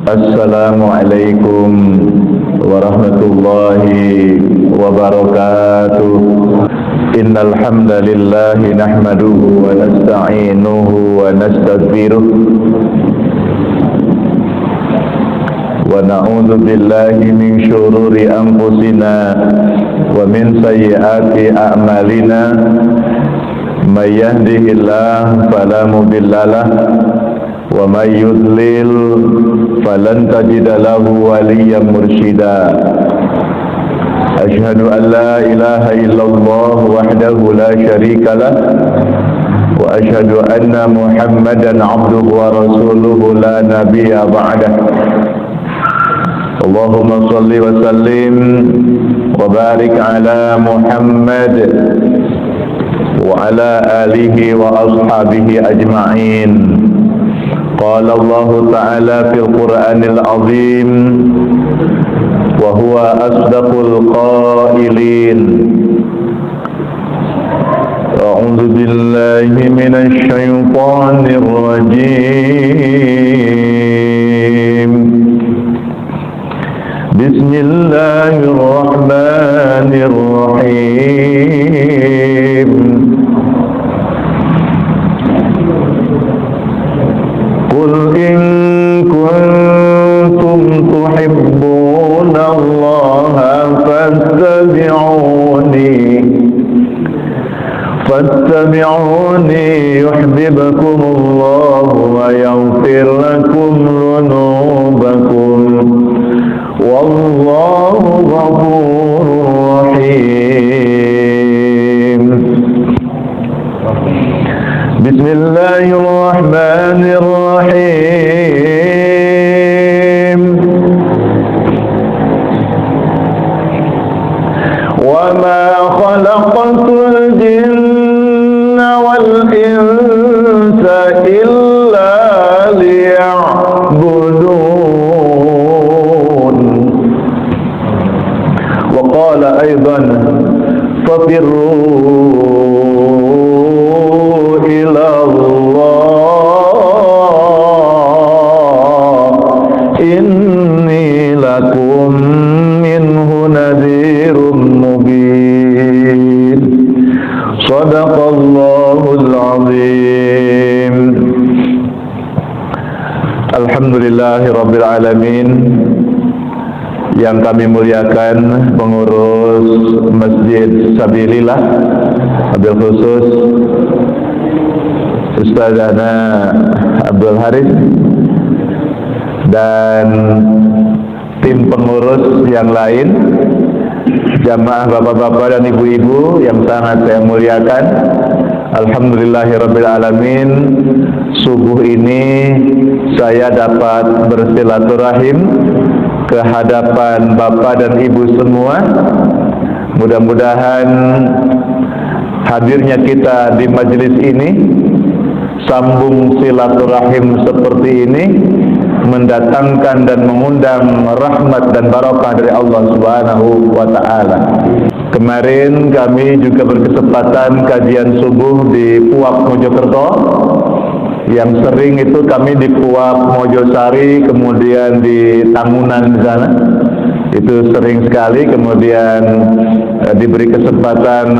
Assalamualaikum warahmatullahi wabarakatuh. Innal hamdalillah nahmaduhu wa nasta'inuhu wa nastaghfiruh wa na'udzu billahi min syururi anfusina wa min sayyiati a'malina. May yahdihillahu fala mudhillalah wa may yudlil falan tajida lahu waliyyan mursyida. Asyhadu an la ilaha illallah wahdahu la syarika lah wa asyhadu anna Muhammadan abduhu wa rasuluhu la nabiyya ba'dah. Allahumma shalli wa sallim wa barik ala Muhammad wa ala alihi wa ashabihi ajma'in. Qala Allah Ta'ala fil Qur'anil Azim wa huwa asdaqul qailin. A'udzu billahi minasy syaithanir rajim. Bismillahirrahmanirrahim. Qul in kuntum tuhibbuna Allaha fattabi'uni yuhibbukumullahu wa yaghfir lakum dhunubakum wallahu ghafurur rahim. Bismillahirrahmanirrahim. Wa ma khalaqatul jinna wal insa illa liya'budun. Wa qala aidan fafirru ila Allah inni lakum minhu nadhirum mubin. Shadaqallahul azim. Alhamdulillahi rabbil alamin. Yang kami muliakan pengurus Masjid Sabilillah, wabil khusus Ustazana Abdul Haris dan tim pengurus yang lain, jamaah bapak-bapak dan ibu-ibu yang sangat saya muliakan. Alhamdulillahirabbil alamin. Subuh ini saya dapat bersilaturahim ke hadapan bapak dan ibu semua. Mudah-mudahan hadirnya kita di majelis ini, sambung silaturahim seperti ini, mendatangkan dan mengundang rahmat dan barakah dari Allah Subhanahu wa Ta'ala. Kemarin kami juga berkesempatan kajian subuh di Puak Mojokerto. Yang sering itu kami di Puak Mojosari, kemudian di Tangunan di sana. Itu sering sekali. Kemudian diberi kesempatan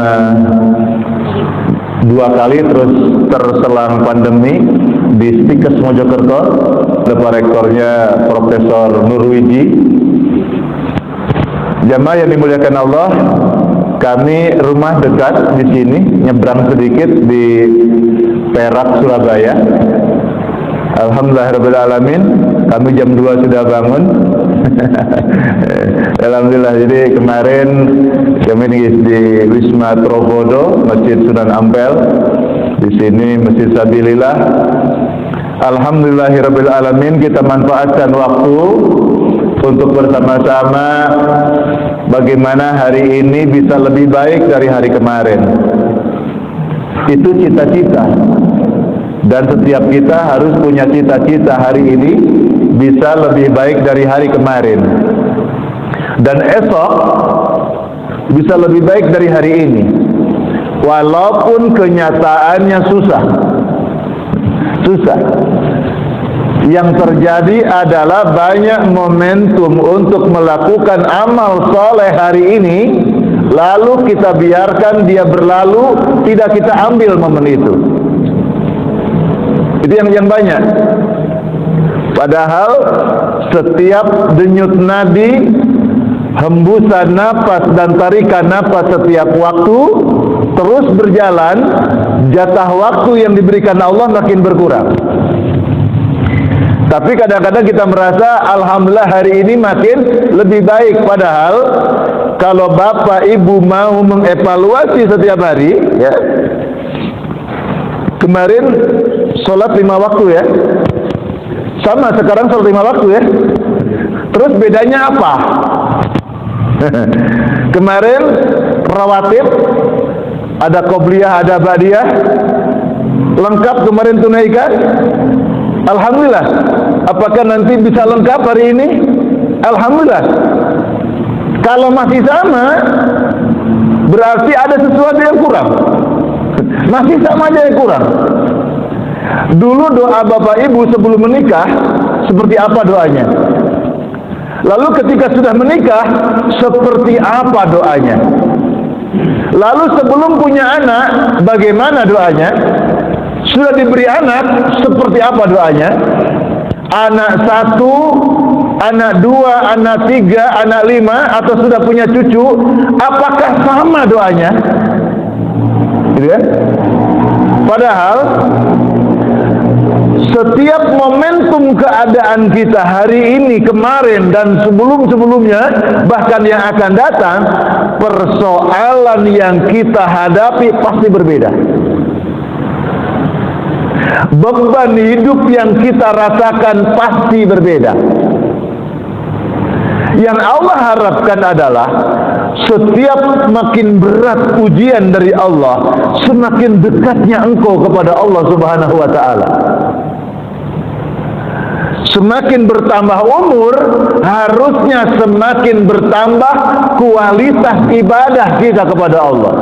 2 kali terus terselang pandemi di Stikes Mojokerto. Bapak rektornya Profesor Nurwiji. Jamaah yang dimuliakan Allah, kami rumah dekat di sini, nyebrang sedikit di Perak, Surabaya. Alhamdulillahirabbil alamin. Kami jam 2 sudah bangun. Alhamdulillah. Jadi kemarin kami di Wisma Tropodo, Masjid Sunan Ampel. Di sini Masjid Sabilillah. Alhamdulillahirabbil alamin, kita manfaatkan waktu untuk bersama-sama bagaimana hari ini bisa lebih baik dari hari kemarin. Itu cita-cita. Dan setiap kita harus punya cita-cita hari ini bisa lebih baik dari hari kemarin. Dan esok bisa lebih baik dari hari ini. Walaupun kenyataannya susah. Yang terjadi adalah banyak momentum untuk melakukan amal soleh hari ini, lalu kita biarkan dia berlalu, tidak kita ambil momen itu. Itu yang banyak. Padahal setiap denyut nadi, hembusan nafas dan tarikan nafas setiap waktu terus berjalan, jatah waktu yang diberikan Allah makin berkurang. Tapi kadang-kadang kita merasa alhamdulillah hari ini makin lebih baik. Padahal kalau bapak ibu mau mengevaluasi setiap hari, ya, kemarin sholat 5 waktu ya, sama sekarang sholat 5 waktu ya. Terus bedanya apa? Kemarin rawatib, ada qobliyah, ada ba'diyah, lengkap kemarin tunaikan. Alhamdulillah. Apakah nanti bisa lengkap hari ini? Alhamdulillah. Kalau masih sama, berarti ada sesuatu yang kurang. Masih sama aja yang kurang. Dulu doa bapak ibu sebelum menikah seperti apa doanya? Lalu ketika sudah menikah seperti apa doanya? Lalu sebelum punya anak bagaimana doanya? Sudah diberi anak seperti apa doanya? Anak 1, anak 2, anak 3, anak 5, atau sudah punya cucu, apakah sama doanya? Gitu kan? Padahal setiap momentum keadaan kita hari ini, kemarin, dan sebelum-sebelumnya, bahkan yang akan datang, persoalan yang kita hadapi pasti berbeda. Beban hidup yang kita rasakan pasti berbeda. Yang Allah harapkan adalah setiap makin berat ujian dari Allah, semakin dekatnya engkau kepada Allah Subhanahu wa ta'ala. Semakin bertambah umur, harusnya semakin bertambah kualitas ibadah kita kepada Allah.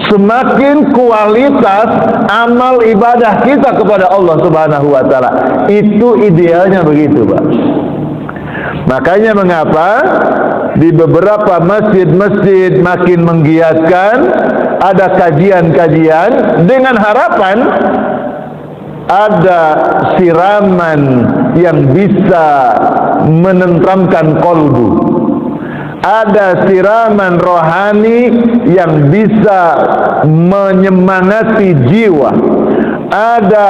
Semakin kualitas amal ibadah kita kepada Allah Subhanahu wa ta'ala. Itu idealnya begitu, Pak. Makanya mengapa di beberapa masjid-masjid makin menggiatkan ada kajian-kajian dengan harapan ada siraman yang bisa menentramkan kolbu. Ada siraman rohani yang bisa menyemangati jiwa. Ada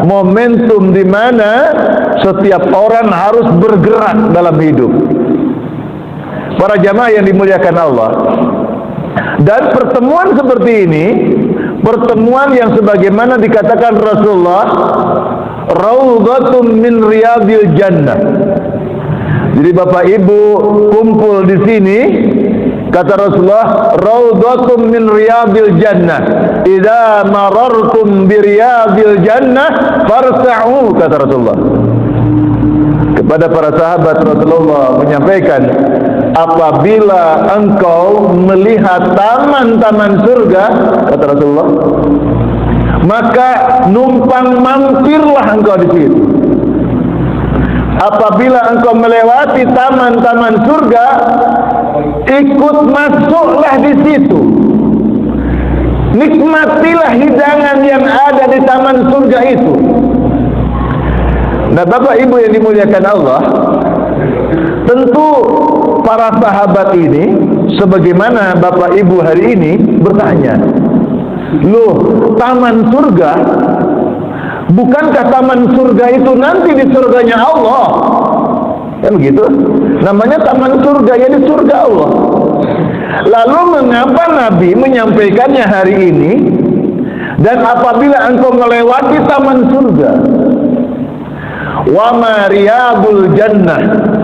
momentum di mana setiap orang harus bergerak dalam hidup. Para jamaah yang dimuliakan Allah, dan pertemuan seperti ini, pertemuan yang sebagaimana dikatakan Rasulullah, raudhatun min riyadil jannah. Jadi bapak ibu kumpul di sini, kata Rasulullah, raudhatun min riyadil jannah. Idza marartum bi riyadil jannah farsa'u, kata Rasulullah. Kepada para sahabat Rasulullah menyampaikan, apabila engkau melihat taman-taman surga, kata Rasulullah, maka numpang mampirlah engkau di situ. Apabila engkau melewati taman-taman surga, ikut masuklah di situ. Nikmatilah hidangan yang ada di taman surga itu. Nah, Bapak Ibu yang dimuliakan Allah, tentu para sahabat ini, sebagaimana Bapak Ibu hari ini bertanya, loh, taman surga, bukankah taman surga itu nanti di surganya Allah? Kan begitu? Namanya taman surga, ya di surga Allah. Lalu mengapa Nabi menyampaikannya hari ini? Dan apabila engkau melewati taman surga, wa ma riyadul jannah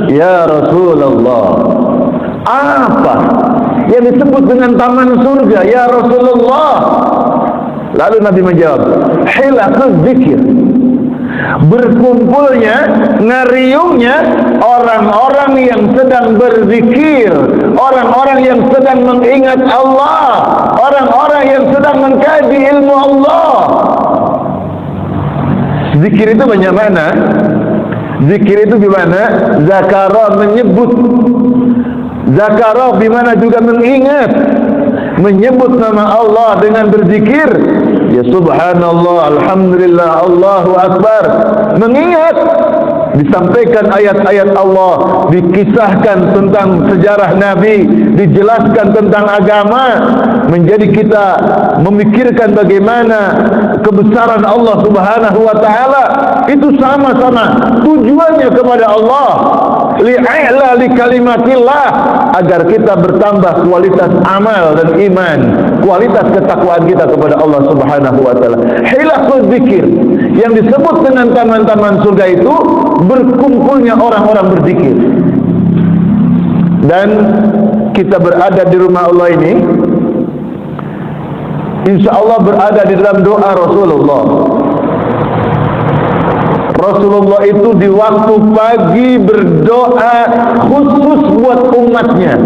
ya Rasulullah, apa yang disebut dengan taman surga ya Rasulullah? Lalu Nabi menjawab, hilaquz zikir, berkumpulnya, ngeriungnya orang-orang yang sedang berzikir, orang-orang yang sedang mengingat Allah, orang-orang yang sedang mengkaji ilmu Allah. Zikir itu banyak mana? Zikir itu gimana? Zakara, menyebut. Zakara bimana juga mengingat, menyebut nama Allah dengan berzikir. Ya subhanallah, alhamdulillah, Allahu akbar. Mengingat, disampaikan ayat-ayat Allah, dikisahkan tentang sejarah Nabi, dijelaskan tentang agama, menjadi kita memikirkan bagaimana kebesaran Allah Subhanahu wa taala. Itu sama-sama tujuannya kepada Allah, li'a'la li kalimatillah, agar kita bertambah kualitas amal dan iman, kualitas ketakwaan kita kepada Allah Subhanahu wa taala. Hilaful zikir, yang disebut dengan taman-taman surga itu berkumpulnya orang-orang berzikir. Dan kita berada di rumah Allah ini, insya Allah berada di dalam doa Rasulullah. Rasulullah itu di waktu pagi berdoa khusus buat umatnya.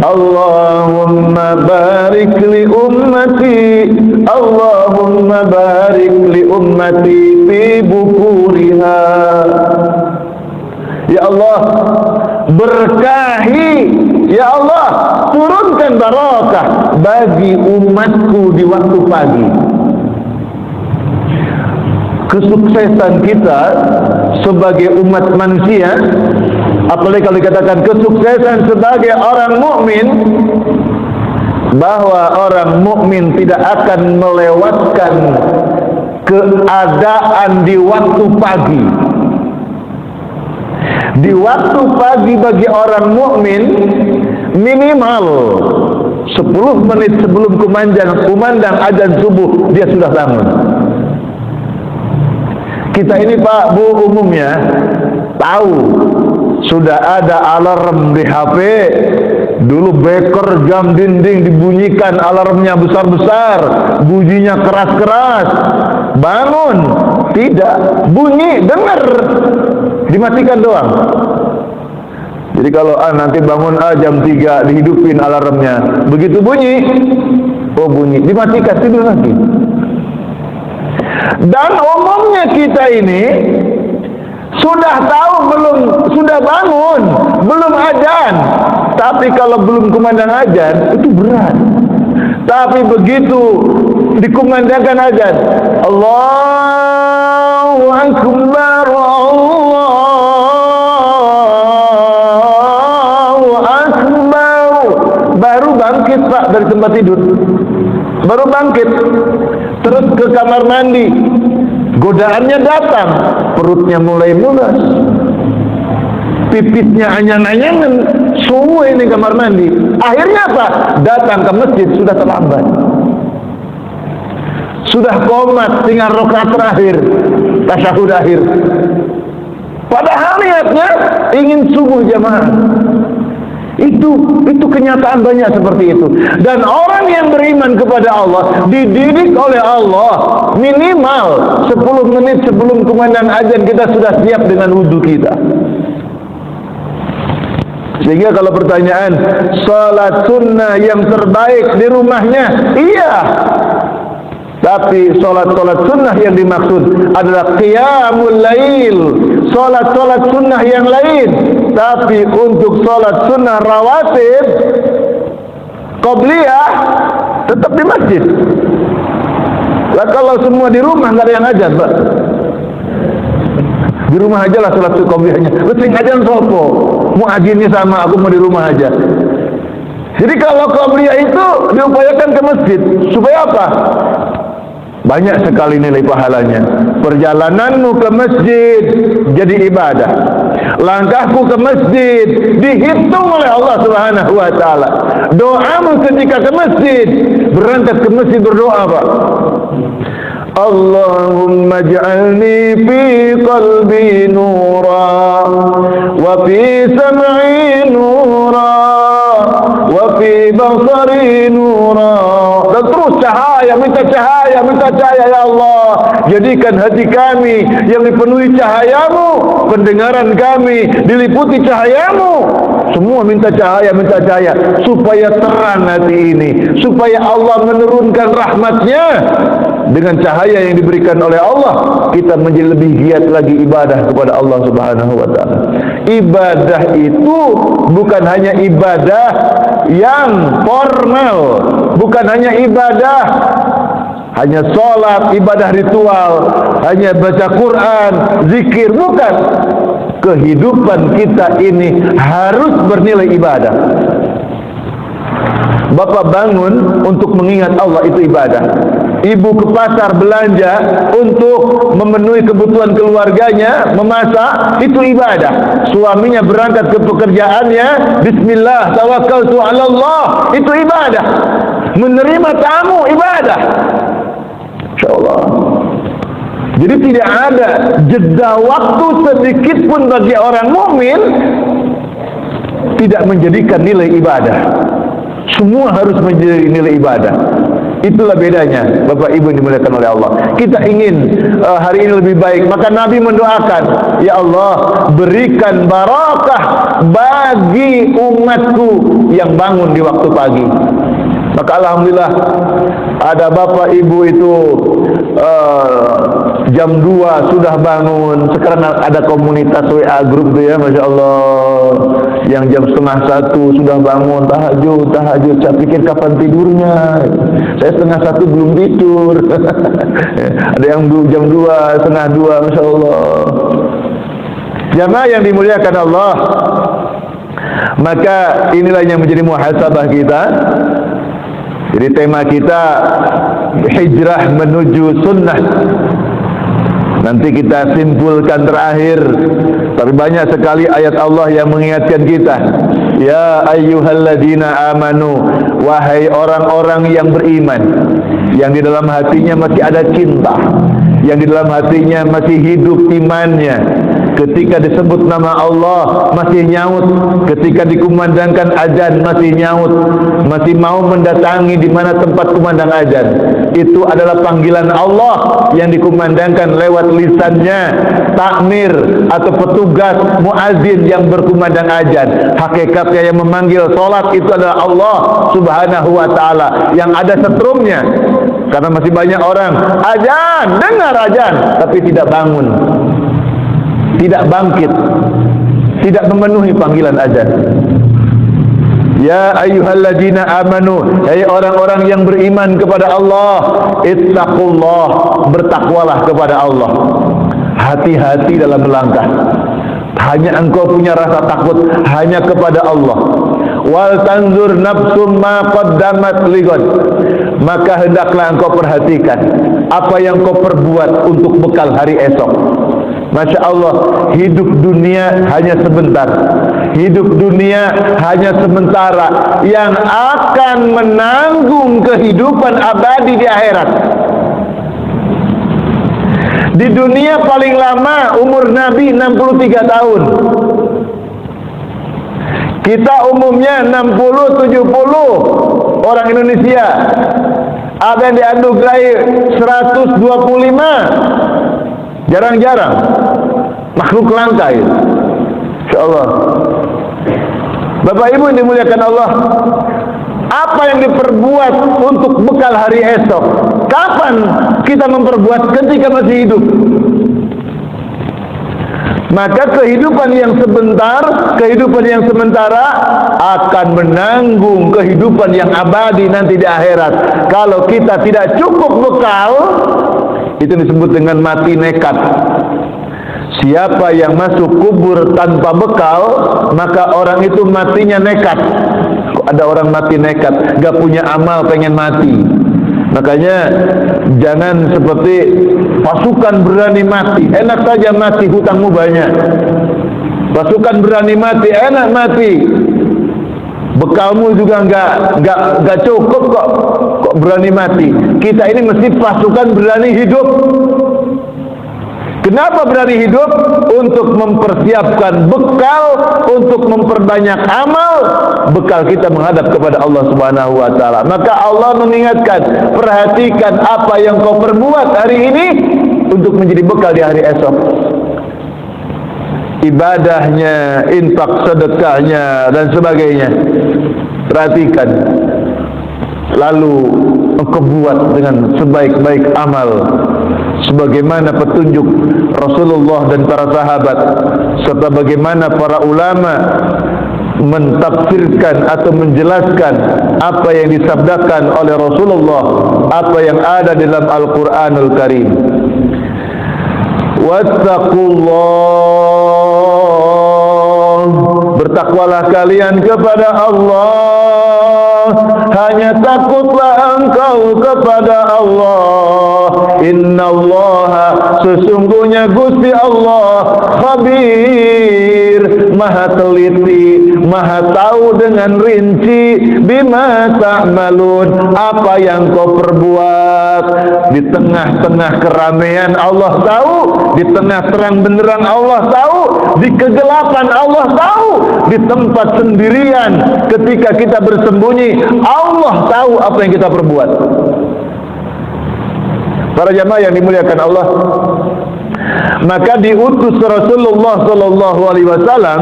Allahumma barik li ummati, Allahumma barik li ummati fi bukuriha. Ya Allah, berkahi, ya Allah, turunkan barakah bagi umatku di waktu pagi. Kesuksesan kita sebagai umat manusia, apalagi kalau dikatakan kesuksesan sebagai orang mukmin, bahwa orang mukmin tidak akan melewatkan keadaan di waktu pagi. Di waktu pagi bagi orang mukmin minimal 10 menit sebelum kumandang azan subuh dia sudah bangun. Kita ini Pak Bu umumnya tahu sudah ada alarm di HP. Dulu beker jam dinding dibunyikan, alarmnya besar-besar, bunyinya keras-keras. Bangun, tidak bunyi, dengar, dimatikan doang. Jadi kalau nanti bangun jam 3 dihidupin alarmnya, begitu bunyi, oh bunyi, dimatikan, tidur lagi. Dan umumnya kita ini sudah tahu belum, sudah bangun, belum azan. Tapi kalau belum kumandang azan itu berat. Tapi begitu dikumandangkan azan, Allahu Akbar, Allahu Akbar, baru bangkit Pak dari tempat tidur. Baru bangkit, terus ke kamar mandi. Godaannya datang, perutnya mulai mulas, pipisnya anyan-anyangan, semua ini kamar mandi. Akhirnya apa? Datang ke masjid sudah terlambat, sudah qomat, tinggal rakaat terakhir, tasyahud akhir. Padahal niatnya ingin subuh jamaah. Itu kenyataan banyak seperti itu. Dan orang yang beriman kepada Allah dididik oleh Allah minimal 10 menit sebelum kumandang azan kita sudah siap dengan wudhu kita. Sehingga kalau pertanyaan salat sunnah yang terbaik di rumahnya, iya. Tapi salat-salat sunnah yang dimaksud adalah qiyamul lail, salat-salat sunnah yang lain. Tapi untuk salat sunnah rawatib qabliyah tetap di masjid. Lah kalau semua di rumah nggak ada yang azan, Pak. Di rumah aja lah salat qabliyahnya. Mesti azan sopo? Mau azinnya sama, aku mau di rumah aja. Jadi kalau qabliyah itu diupayakan ke masjid supaya apa? Banyak sekali nilai pahalanya. Perjalananmu ke masjid jadi ibadah. Langkahku ke masjid dihitung oleh Allah Subhanahu wa taala. Doamu ketika ke masjid, berangkat ke masjid berdoa, Pak. Allahumma ij'alni fi qalbi nura wa fi sam'i nura wa fi basari nura. Dan terus cahaya, minta cahaya, minta cahaya ya Allah. Jadikan hati kami yang dipenuhi cahayamu, pendengaran kami diliputi cahayamu. Semua minta cahaya supaya terang hati ini, supaya Allah menurunkan rahmatnya dengan cahaya yang diberikan oleh Allah, kita menjadi lebih giat lagi ibadah kepada Allah Subhanahu wa taala. Ibadah itu bukan hanya ibadah yang formal, bukan hanya ibadah hanya sholat, ibadah ritual, hanya baca Quran, zikir, bukan. Kehidupan kita ini harus bernilai ibadah. Bapak bangun untuk mengingat Allah, itu ibadah. Ibu ke pasar belanja untuk memenuhi kebutuhan keluarganya, memasak, itu ibadah. Suaminya berangkat ke pekerjaannya, bismillah, tawakkaltu 'ala Allah, itu ibadah. Menerima tamu, ibadah. Insyaallah. Jadi tidak ada jeda waktu sedikit pun bagi orang mukmin tidak menjadikan nilai ibadah. Semua harus menjadi nilai ibadah. Itulah bedanya, Bapak Ibu dimuliakan oleh Allah. Kita ingin hari ini lebih baik, maka Nabi mendoakan, ya Allah, berikan barakah bagi umatku yang bangun di waktu pagi. Maka alhamdulillah ada bapak ibu itu jam 2 sudah bangun. Sekarang ada komunitas WA grup itu ya, Masya Allah, yang jam 12:30 sudah bangun, tahajud. Saya pikir kapan tidurnya, saya 1:30 belum tidur. Ada yang jam 2, 1:30, Masya Allah. Jamaah yang dimuliakan Allah, maka inilah yang menjadi muhasabah kita. Jadi tema kita hijrah menuju sunnah. Nanti kita simpulkan terakhir. Tapi banyak sekali ayat Allah yang mengingatkan kita. Ya ayyuhalladzina amanu, wahai orang-orang yang beriman, yang di dalam hatinya masih ada cinta, yang di dalam hatinya masih hidup imannya. Ketika disebut nama Allah masih nyaut, ketika dikumandangkan azan masih nyaut, masih mau mendatangi di mana tempat kumandang azan. Itu adalah panggilan Allah yang dikumandangkan lewat lisannya takmir atau petugas muazin yang berkumandang azan. Hakikatnya yang memanggil salat itu adalah Allah Subhanahu wa taala, yang ada setrumnya. Karena masih banyak orang azan, dengar azan tapi tidak bangun, tidak bangkit, tidak memenuhi panggilan azan. Ya ayyuhalladzina amanu, hai orang-orang yang beriman kepada Allah, ittaqullah, bertakwalah kepada Allah. Hati-hati dalam melangkah. Hanya engkau punya rasa takut hanya kepada Allah. Wal tanzur nafsum ma qaddamat lighad, maka hendaklah engkau perhatikan apa yang kau perbuat untuk bekal hari esok. Masya Allah, hidup dunia hanya sebentar. Hidup dunia hanya sementara, yang akan menanggung kehidupan abadi di akhirat. Di dunia paling lama umur Nabi 63 tahun. Kita umumnya 60-70 orang Indonesia. Ada yang dianugerahi 125. Jarang-jarang. Makhluk langka itu. Insyaallah. Bapak Ibu yang dimuliakan Allah, apa yang diperbuat untuk bekal hari esok? Kapan kita memperbuat? Ketika masih hidup. Maka kehidupan yang sebentar, kehidupan yang sementara akan menanggung kehidupan yang abadi nanti di akhirat. Kalau kita tidak cukup bekal, itu disebut dengan mati nekat. Siapa yang masuk kubur tanpa bekal, maka orang itu matinya nekat. Kok ada orang mati nekat, gak punya amal, pengen mati. Makanya jangan seperti pasukan berani mati. Enak saja mati, hutangmu banyak. Pasukan berani mati, enak mati. Bekalmu juga nggak cukup kok berani mati. Kita ini mesti pasukan berani hidup. Kenapa berani hidup? Untuk mempersiapkan bekal, untuk memperbanyak amal, bekal kita menghadap kepada Allah Subhanahu wa taala. Maka Allah mengingatkan, perhatikan apa yang kau perbuat hari ini untuk menjadi bekal di hari esok. Ibadahnya, infak sedekahnya dan sebagainya. Perhatikan. Lalu engkau buat dengan sebaik-baik amal sebagaimana petunjuk Rasulullah dan para sahabat, serta bagaimana para ulama mentafsirkan atau menjelaskan apa yang disabdakan oleh Rasulullah, apa yang ada dalam Al-Quranul Karim. Wattaqullah, bertakwalah kalian kepada Allah, hanya takutlah engkau kepada Allah. Innallaha, sesungguhnya Gusti Allah, khabir, maha teliti, maha tahu dengan rinci, bima ta'malun, apa yang kau perbuat. Di tengah-tengah keramaian Allah tahu, di tengah terang benderang Allah tahu, di kegelapan Allah tahu, di tempat sendirian ketika kita bersembunyi Allah tahu apa yang kita perbuat. Para jamaah yang dimuliakan Allah, maka diutus Rasulullah sallallahu alaihi wasallam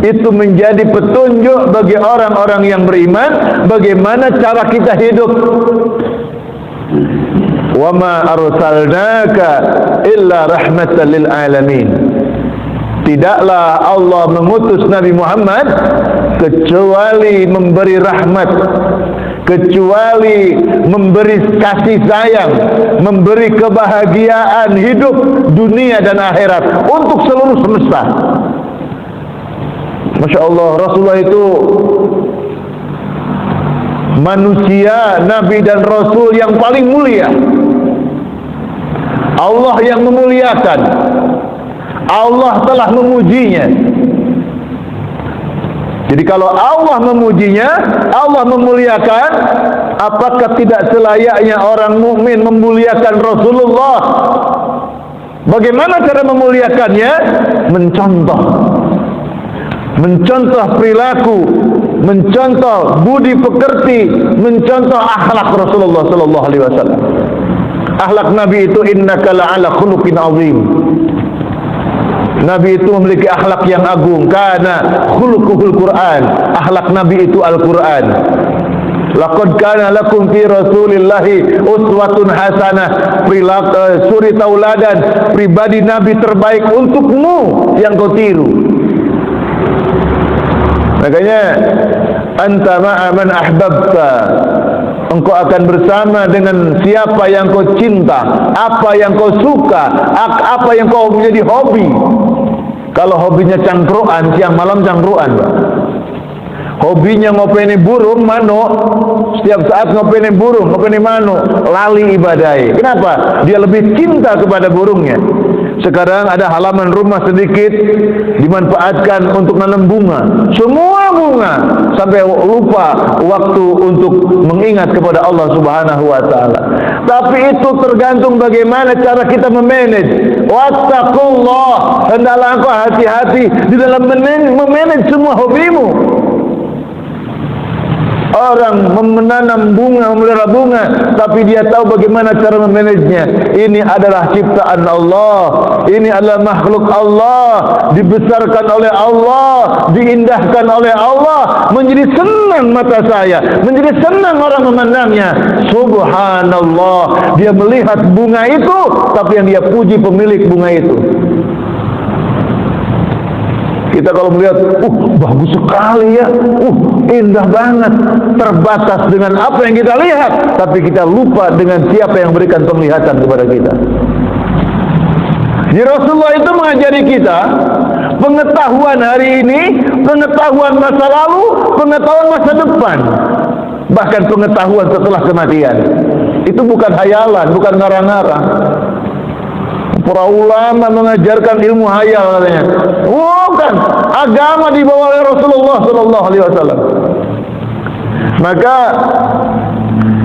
itu menjadi petunjuk bagi orang-orang yang beriman bagaimana cara kita hidup. Wa ma arsalnaka illa rahmatan lil alamin. Tidaklah Allah mengutus Nabi Muhammad kecuali memberi rahmat, kecuali memberi kasih sayang, memberi kebahagiaan hidup dunia dan akhirat untuk seluruh semesta. Masya Allah, Rasulullah itu manusia, Nabi dan Rasul yang paling mulia. Allah yang memuliakan, Allah telah memujinya. Jadi kalau Allah memujinya, Allah memuliakan, apakah tidak selayaknya orang mukmin memuliakan Rasulullah? Bagaimana cara memuliakannya? Mencontoh perilaku, mencontoh budi pekerti, mencontoh akhlak Rasulullah sallallahu alaihi wasallam. Akhlak Nabi itu innaka la'ala khuluqin azim. Nabi itu memiliki akhlak yang agung. Kana khuluquhul Quran. Akhlak Nabi itu Al-Quran. Laqad kana lakum fi Rasulillahi uswatun hasanah. Suri tauladan pribadi Nabi terbaik untukmu yang kau tiru. Makanya anta ma'a man ahbabta, engkau akan bersama dengan siapa yang kau cinta, apa yang kau suka, apa yang kau menjadi hobi. Kalau hobinya cangkruan, siang malam cangkruan, Pak. Hobinya ngopeni burung, manuk, setiap saat ngopeni burung, ngopeni manuk, lali ibadai. Kenapa? Dia lebih cinta kepada burungnya. Sekarang ada halaman rumah sedikit dimanfaatkan untuk nanam bunga, semua bunga, sampai lupa waktu untuk mengingat kepada Allah Subhanahu wa taala. Tapi itu tergantung bagaimana cara kita memanage. Wattaqullah, hendaklah engkau hati-hati di dalam memanage semua hobimu. Orang menanam bunga, memelihara bunga, tapi dia tahu bagaimana cara memanagenya. Ini adalah ciptaan Allah, ini adalah makhluk Allah, dibesarkan oleh Allah, diindahkan oleh Allah, menjadi senang mata saya, menjadi senang orang memandangnya. Subhanallah, dia melihat bunga itu, tapi yang dia puji pemilik bunga itu. Kita kalau melihat, bagus sekali ya, indah banget, terbatas dengan apa yang kita lihat, tapi kita lupa dengan siapa yang berikan penglihatan kepada kita. Jadi Rasulullah itu mengajari kita pengetahuan hari ini, pengetahuan masa lalu, pengetahuan masa depan, bahkan pengetahuan setelah kematian. Itu bukan hayalan, bukan ngarang-ngarang. Para ulama mengajarkan ilmu hayal katanya. Bukan, agama dibawa oleh Rasulullah sallallahu alaihi wasallam. Maka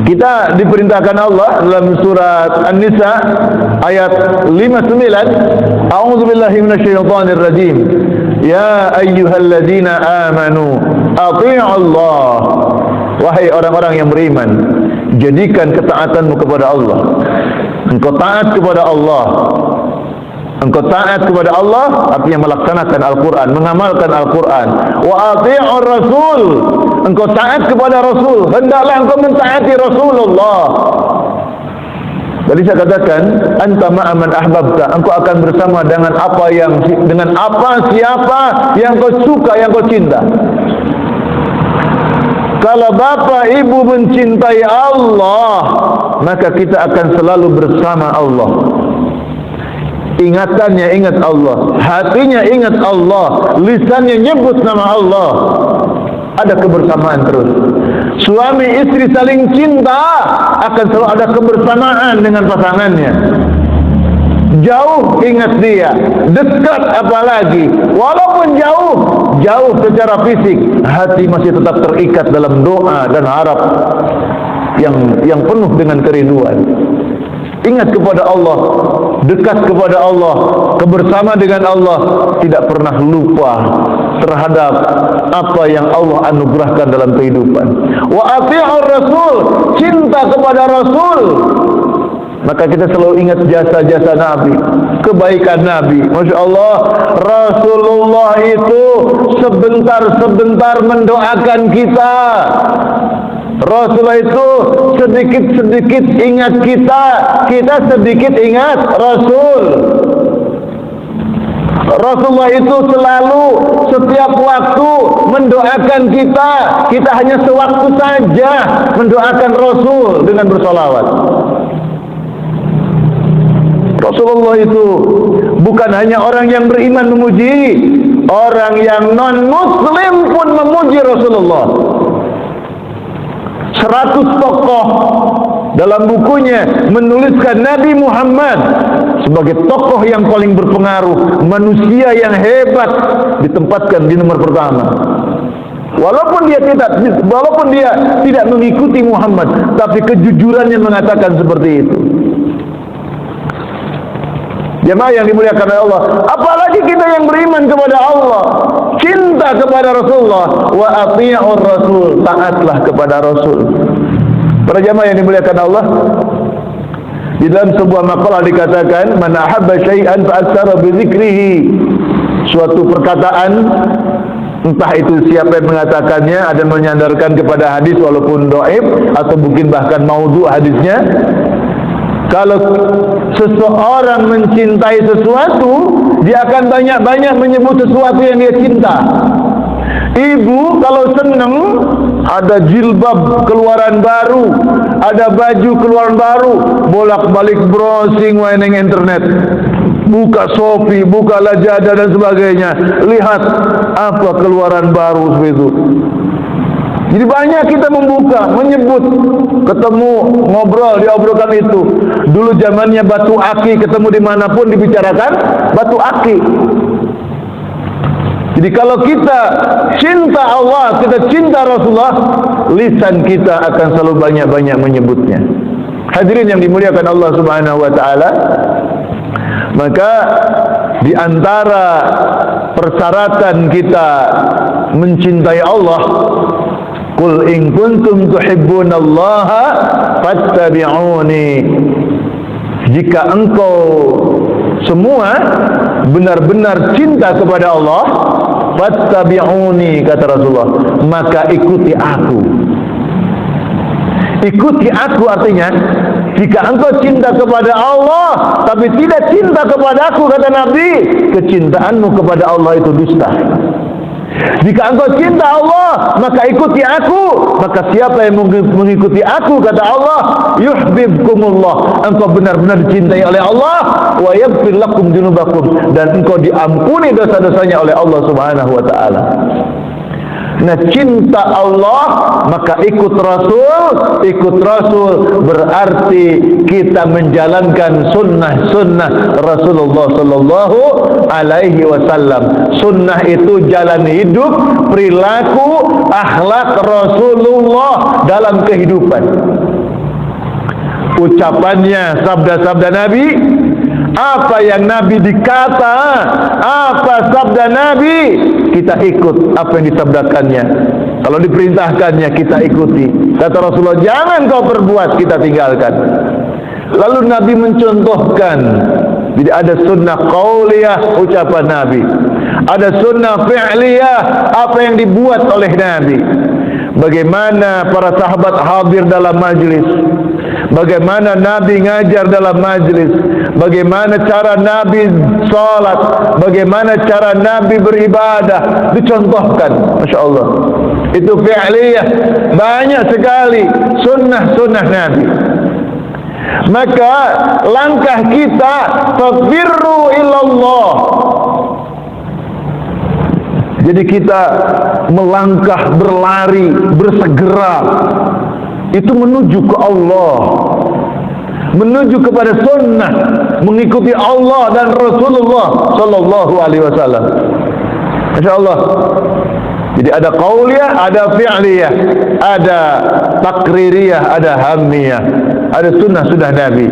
kita diperintahkan Allah dalam surat An-Nisa ayat 59, A'udzubillahi minasyaitonir rajim. Ya ayyuhalladzina amanu athi'ullah. Wahai orang-orang yang beriman, jadikan ketaatanmu kepada Allah. Engkau taat kepada Allah. Engkau taat kepada Allah artinya melaksanakan Al-Quran, mengamalkan Al-Quran. Wa ati'ur rasul, engkau taat kepada Rasul, hendaklah engkau mentaati Rasulullah. Jadi saya katakan, anta ma'aman ahbabta, engkau akan bersama dengan apa siapa yang kau suka, yang kau cinta. Kalau bapak ibu mencintai Allah, maka kita akan selalu bersama Allah. Ingatannya ingat Allah, hatinya ingat Allah, lisannya nyebut nama Allah. Ada kebersamaan terus. Suami istri saling cinta, akan selalu ada kebersamaan dengan pasangannya. Jauh ingat dia, dekat apalagi. Walaupun jauh secara fisik, hati masih tetap terikat dalam doa dan harap yang penuh dengan kerinduan. Ingat kepada Allah, dekat kepada Allah, kebersama dengan Allah, tidak pernah lupa terhadap apa yang Allah anugerahkan dalam kehidupan. Wa ati'ur Rasul, cinta kepada Rasul. Maka kita selalu ingat jasa-jasa Nabi, kebaikan Nabi. Masya Allah, Rasulullah itu sebentar-sebentar mendoakan kita. Rasulullah itu sedikit-sedikit ingat kita, kita sedikit ingat Rasul. Rasulullah itu selalu setiap waktu mendoakan kita. Kita hanya sewaktu saja mendoakan Rasul dengan bersolawat. Rasulullah itu bukan hanya orang yang beriman memuji, orang yang non-muslim pun memuji Rasulullah. 100 tokoh dalam bukunya menuliskan Nabi Muhammad sebagai tokoh yang paling berpengaruh, manusia yang hebat, ditempatkan di nomor pertama. Walaupun dia tidak mengikuti Muhammad, tapi kejujurannya mengatakan seperti itu. Jemaah yang dimuliakan oleh Allah, apalagi kita yang beriman kepada Allah, cinta kepada Rasulullah, wa ati'ur Rasul, taatlah kepada Rasul. Para jemaah yang dimuliakan Allah, di dalam sebuah maqalah dikatakan, man ahabba syai'an fa aktsara bi dzikrihi. Suatu perkataan, entah itu siapa yang mengatakannya, ada menyandarkan kepada hadis walaupun dhaif atau mungkin bahkan maudhu hadisnya. Kalau seseorang mencintai sesuatu, dia akan banyak-banyak menyebut sesuatu yang dia cinta. Ibu kalau senang, ada jilbab keluaran baru, ada baju keluaran baru, bolak-balik browsing waning internet, buka Shopee, buka Lazada dan sebagainya, lihat apa keluaran baru seperti itu. Jadi banyak kita membuka, menyebut, ketemu, ngobrol, diobrolkan itu. Dulu zamannya batu aki, ketemu dimanapun dibicarakan batu aki. Jadi kalau kita cinta Allah, kita cinta Rasulullah, lisan kita akan selalu banyak-banyak menyebutnya. Hadirin yang dimuliakan Allah Subhanahu wa taala, maka di antara persyaratan kita mencintai Allah, qul in kuntum tuhibbunallaha fattabi'uni. Jika engkau semua benar-benar cinta kepada Allah, fattabi'uni, kata Rasulullah, maka ikuti aku. Ikuti aku artinya, jika engkau cinta kepada Allah tapi tidak cinta kepada aku, kata Nabi, kecintaanmu kepada Allah itu dusta. Jika engkau cinta Allah, maka ikuti aku. Maka siapa yang mengikuti aku, kata Allah, yuhibbukumullah, engkau benar-benar dicintai oleh Allah, wa yaghfir lakum dzunubakum, dan engkau diampuni dosa-dosanya oleh Allah Subhanahu wa taala. Nah, cinta Allah maka ikut Rasul berarti kita menjalankan sunnah Rasulullah sallallahu alaihi wasallam. Sunnah itu jalan hidup, perilaku, akhlak Rasulullah dalam kehidupan. Ucapannya, sabda-sabda Nabi, apa yang Nabi dikata, apa sabda Nabi, kita ikut apa yang disabdakannya. Kalau diperintahkannya, kita ikuti. Kata Rasulullah, jangan kau perbuat, kita tinggalkan. Lalu Nabi mencontohkan, jadi ada sunnah qauliyah, ucapan Nabi. Ada sunnah fi'liyah, apa yang dibuat oleh Nabi. Bagaimana para sahabat hadir dalam majlis, bagaimana Nabi ngajar dalam majlis, bagaimana cara Nabi salat, bagaimana cara Nabi beribadah, dicontohkan. Masya Allah, itu fi'liyah, banyak sekali sunnah-sunnah Nabi. Maka langkah kita fafirru ilallah. Jadi kita melangkah, berlari, bersegera itu menuju ke Allah, menuju kepada sunnah, mengikuti Allah dan Rasulullah Sallallahu Alaihi Wasallam. Masya Allah. Jadi ada qauliyah, ada fi'liyah, ada takririyah, ada hamiyah, ada sunnah Nabi.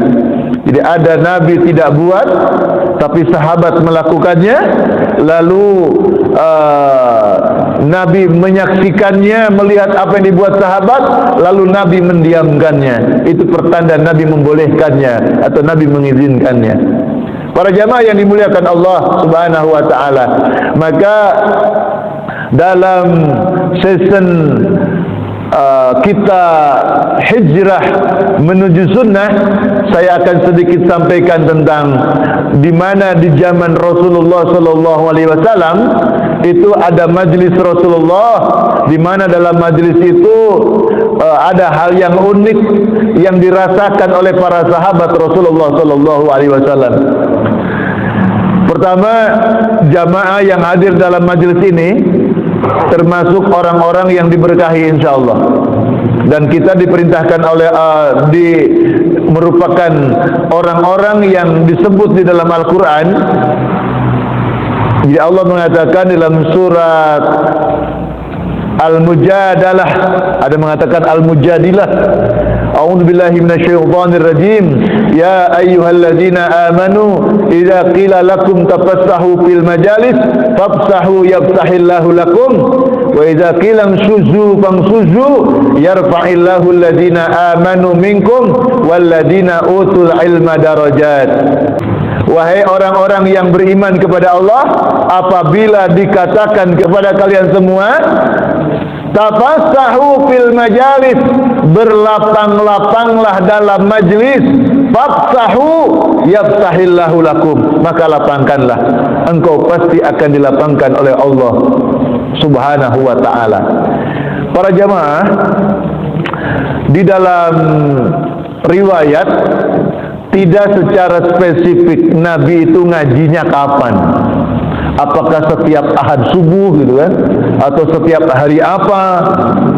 Jadi ada Nabi tidak buat, tapi sahabat melakukannya, lalu Nabi menyaksikannya, melihat apa yang dibuat sahabat, lalu Nabi mendiamkannya. Itu pertanda Nabi membolehkannya atau Nabi mengizinkannya. Para jamaah yang dimuliakan Allah Subhanahu wa taala, maka dalam season kita hijrah menuju sunnah, saya akan sedikit sampaikan tentang di mana di zaman Rasulullah Sallallahu Alaihi Wasallam itu ada majlis Rasulullah, di mana dalam majlis itu ada hal yang unik yang dirasakan oleh para sahabat Rasulullah Sallallahu Alaihi Wasallam. Pertama, jamaah yang hadir dalam majlis ini termasuk orang-orang yang diberkahi insyaallah, dan kita diperintahkan oleh merupakan orang-orang yang disebut di dalam Al-Quran. Jadi Allah mengatakan dalam surat Al-Mujadalah, ada mengatakan Al-Mujadilah, a'udzu billahi minasyaitonir rajim, ya ayyuhalladzina amanu idza qila lakum tafassahu fil majalis fafsahu yafsahillahu lakum wa idza qila amshuzu famshuzu yarfa'illahu alladzina amanu minkum walladzina utul ilma darajat. Wahai orang-orang yang beriman kepada Allah, apabila dikatakan kepada kalian semua, tafassahu fil majalis, berlapang-lapanglah dalam majlis, fafsahu yafsahillahu lakum, maka lapangkanlah, engkau pasti akan dilapangkan oleh Allah Subhanahu wa ta'ala. Para jamaah, di dalam riwayat tidak secara spesifik Nabi itu ngajinya kapan, apakah setiap ahad subuh gitu kan, atau setiap hari apa,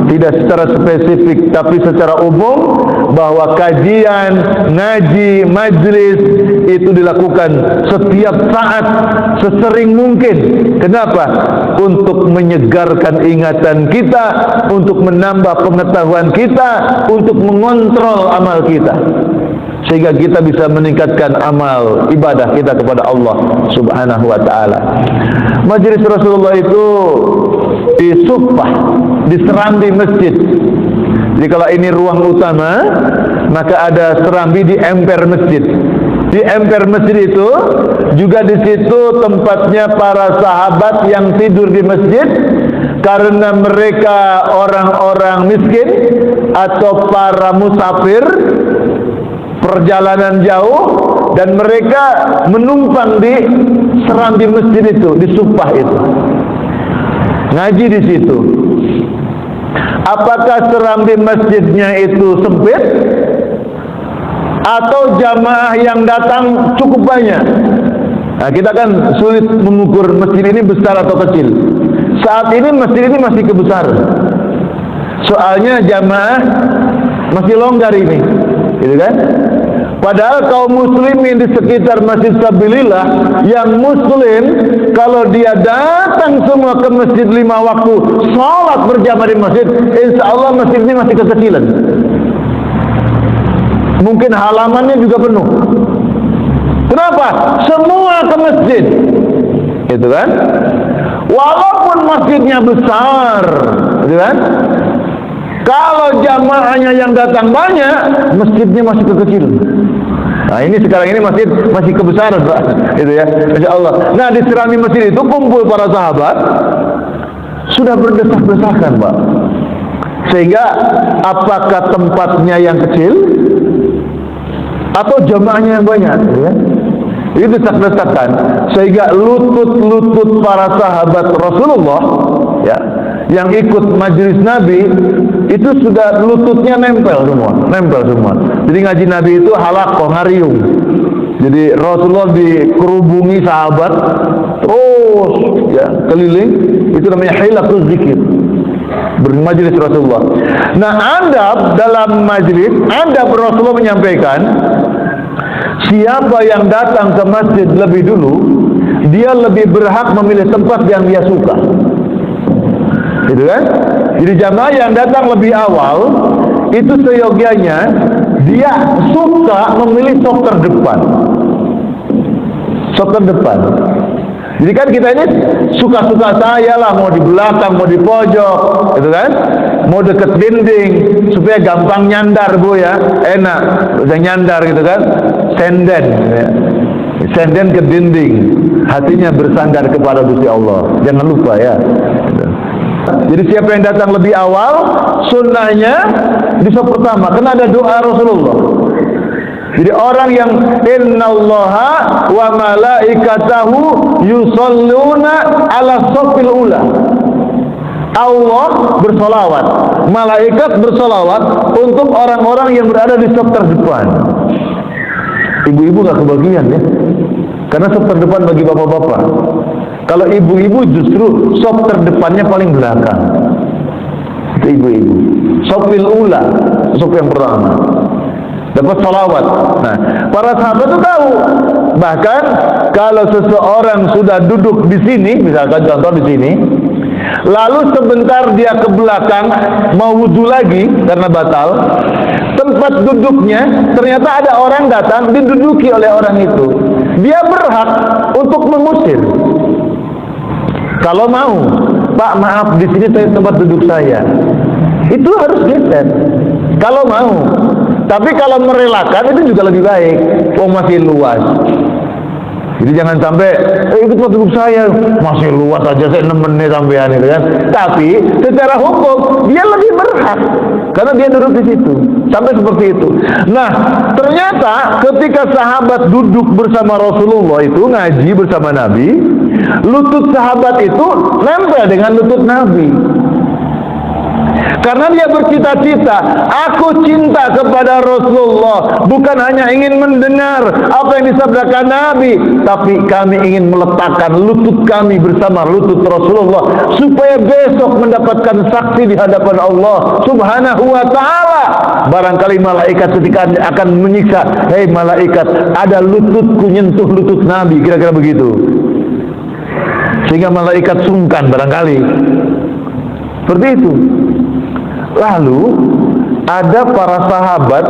tidak secara spesifik, tapi secara umum bahwa kajian, ngaji, majlis itu dilakukan setiap saat, sesering mungkin. Kenapa? Untuk menyegarkan ingatan kita, untuk menambah pengetahuan kita, untuk mengontrol amal kita, sehingga kita bisa meningkatkan amal ibadah kita kepada Allah Subhanahu wa ta'ala. Majlis Rasulullah itu di Suffah, di serambi masjid. Jadi kalau ini ruang utama, maka ada serambi di emper masjid. Di emper masjid itu juga di situ tempatnya para sahabat yang tidur di masjid, karena mereka orang-orang miskin atau para musafir perjalanan jauh, dan mereka menumpang di serambi masjid itu, di Suffah itu, ngaji di situ. Apakah serambi masjidnya itu sempit atau jamaah yang datang cukup banyak? Nah, kita kan sulit mengukur masjid ini besar atau kecil. Saat ini masjid ini masih kebesaran, soalnya jamaah masih longgar ini, gitu kan? Padahal kaum muslimin di sekitar Masjid Sabilillah yang muslim, kalau dia datang semua ke masjid 5 waktu, sholat berjamaah di masjid, insya Allah masjid ini masih kekecilan. Mungkin halamannya juga penuh. Kenapa? Semua ke masjid, gitu kan? Walaupun masjidnya besar, gitu kan? Kalau jamaahnya yang datang banyak, masjidnya masih kekecilan. Nah ini sekarang ini masih kebesaran Pak, itu ya, Masya Allah. Nah di Serami masjid itu kumpul para sahabat, sudah berdesak-desakan Pak, sehingga apakah tempatnya yang kecil atau jamaahnya yang banyak, ya? Itu desak-desakan, sehingga lutut-lutut para sahabat Rasulullah, ya, yang ikut majelis Nabi itu sudah lututnya nempel semua. Jadi ngaji Nabi itu halakoh, ngariung. Jadi Rasulullah dikerubungi sahabat terus, ya, keliling. Itu namanya hilaquz zikir, bermajelis Rasulullah. Nah, adab dalam majelis, adab Rasulullah menyampaikan, siapa yang datang ke masjid lebih dulu, dia lebih berhak memilih tempat yang dia suka. Gitu kan? Jadi jamaah yang datang lebih awal itu seyogianya dia suka memilih sok terdepan. Sok terdepan. Jadi kan kita ini suka-suka saya lah, mau di belakang, mau di pojok, gitu kan? Mau deket dinding supaya gampang nyandar Bu ya, enak, bisa nyandar gitu kan? Senden, ya. Senden ke dinding, hatinya bersandar kepada Gusti Allah. Jangan lupa ya. Jadi siapa yang datang lebih awal, sunnahnya di saf pertama, karena ada doa Rasulullah. Jadi orang yang innallaha wa malaikatahu yusholluna ala shaffil ula. Allah bersolawat, malaikat bersolawat untuk orang-orang yang berada di saf terdepan. Ibu-ibu gak kebagian ya, karena saf terdepan bagi bapak-bapak. Kalau ibu-ibu justru saf terdepannya paling belakang. Itu ibu-ibu. Shaffil ula, saf yang pertama, dapat salawat. Nah, para sahabat itu tahu. Bahkan kalau seseorang sudah duduk di sini, misalkan contoh di sini, lalu sebentar dia ke belakang mau wudhu lagi karena batal, tempat duduknya ternyata ada orang datang diduduki oleh orang itu, dia berhak untuk mengusir. Kalau mau, Pak maaf di sini tempat duduk saya, itu harus geser. Kalau mau. Tapi kalau merelakan itu juga lebih baik. Oh masih luas. Jadi jangan sampai itu tempat duduk saya masih luas aja, saya nemenin sampean itu kan. Tapi secara hukum dia lebih berhak karena dia duduk di situ. Sampai seperti itu. Nah, ternyata ketika sahabat duduk bersama Rasulullah itu ngaji bersama Nabi, lutut sahabat itu nempel dengan lutut Nabi. Karena dia bercita-cita, aku cinta kepada Rasulullah, bukan hanya ingin mendengar apa yang disabdakan Nabi, tapi kami ingin meletakkan lutut kami bersama lutut Rasulullah, supaya besok mendapatkan saksi di hadapan Allah Subhanahu wa ta'ala. Barangkali malaikat ketika akan menyiksa, hei malaikat, ada lututku nyentuh lutut Nabi, kira-kira begitu. Sehingga malaikat sungkan barangkali. Seperti itu. Lalu ada para sahabat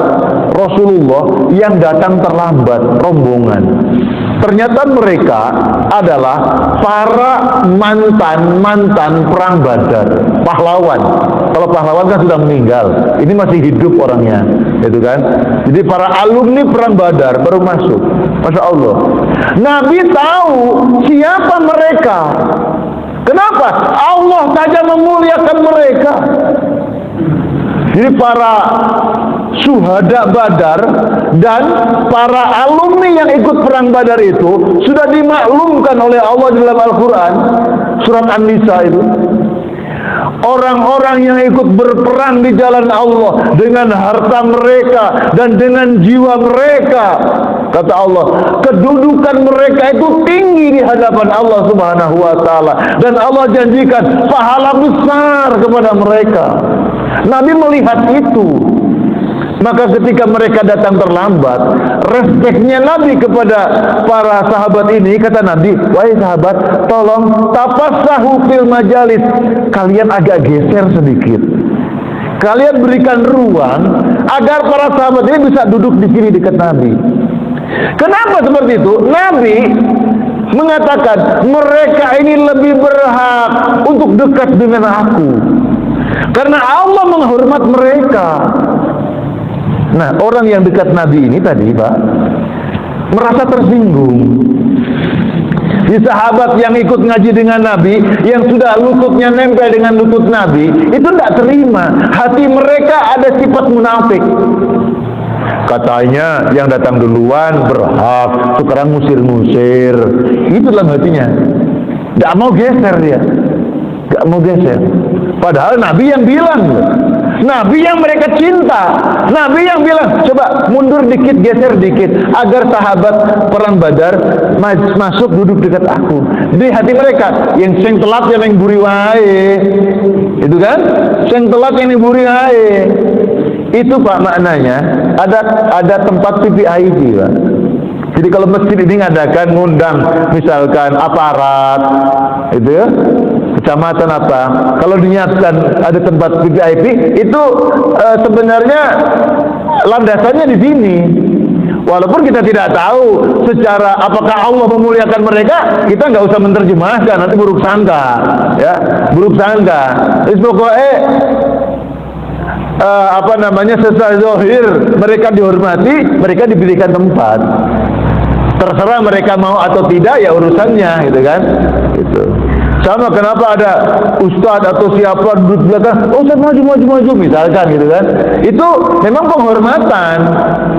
Rasulullah yang datang terlambat, rombongan. Ternyata mereka adalah para mantan perang Badar, pahlawan. Kalau pahlawan kan sudah meninggal, ini masih hidup orangnya, gitu kan? Jadi para alumni perang Badar baru masuk. Masya Allah. Nabi tahu siapa mereka. Kenapa? Allah saja memuliakan mereka. Jadi para syuhada Badar dan para alumni yang ikut perang Badar itu sudah dimaklumkan oleh Allah dalam Al-Quran, surat An-Nisa itu. Orang-orang yang ikut berperang di jalan Allah dengan harta mereka dan dengan jiwa mereka, kata Allah, kedudukan mereka itu tinggi di hadapan Allah Subhanahu wa ta'ala, dan Allah janjikan pahala besar kepada mereka. Nabi melihat itu. Maka ketika mereka datang terlambat, respeknya Nabi kepada para sahabat ini, kata Nabi, wahai sahabat, tolong tafassahu fil majalis, kalian agak geser sedikit, kalian berikan ruang agar para sahabat ini bisa duduk di sini dekat Nabi. Kenapa seperti itu? Nabi mengatakan mereka ini lebih berhak untuk dekat dengan aku, karena Allah menghormat mereka. Nah, orang yang dekat Nabi ini tadi, Pak, merasa tersinggung. Di sahabat yang ikut ngaji dengan Nabi, yang sudah lututnya nempel dengan lutut Nabi, itu tidak terima. Hati mereka ada sifat munafik. Katanya yang datang duluan berhak, sekarang ngusir-ngusir. Itu dalam hatinya. Tidak mau geser dia, tidak mau geser. Padahal Nabi yang bilang, Nabi yang mereka cinta, Nabi yang bilang, coba mundur dikit, geser dikit, agar sahabat perang Badar masuk duduk dekat aku. Di hati mereka, yang sing telat yang buri wae, itu kan? Sing telat yang buri wae. Itu Pak maknanya ada tempat VIP, Pak. Jadi kalau masjid ini ngadakan ngundang misalkan aparat, itu ya, kecamatan apa, kalau diniatkan ada tempat VIP itu sebenarnya landasannya di sini. Walaupun kita tidak tahu secara apakah Allah memuliakan mereka, kita nggak usah menerjemahkan, nanti buruk sangka, ya, buruk sangka. Terus pokoknya sesuai zahir mereka dihormati, mereka diberikan tempat. Terserah mereka mau atau tidak, ya urusannya, gitu kan? Gitu. Sama kenapa ada ustadz atau siapa duduk belakang, oh ustadz maju misalkan, gitu kan? Itu memang penghormatan.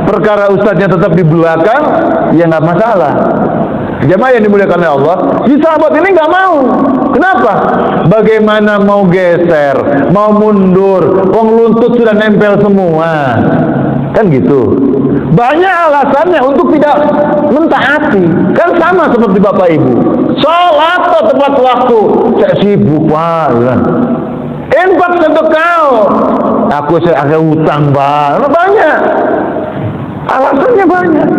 Perkara ustadznya tetap di belakang, ya nggak masalah. Jamaah yang dimuliakan oleh Allah, si sahabat ini nggak mau. Kenapa? Bagaimana mau geser, mau mundur, wong lutut sudah nempel semua, kan gitu. Banyak alasannya untuk tidak mentaati. Kan sama seperti bapak ibu, sholat tepat waktu, saya sibuk Pak, kan? Infak sedekah, aku saya ada utang Pak, banyak alasannya banyak.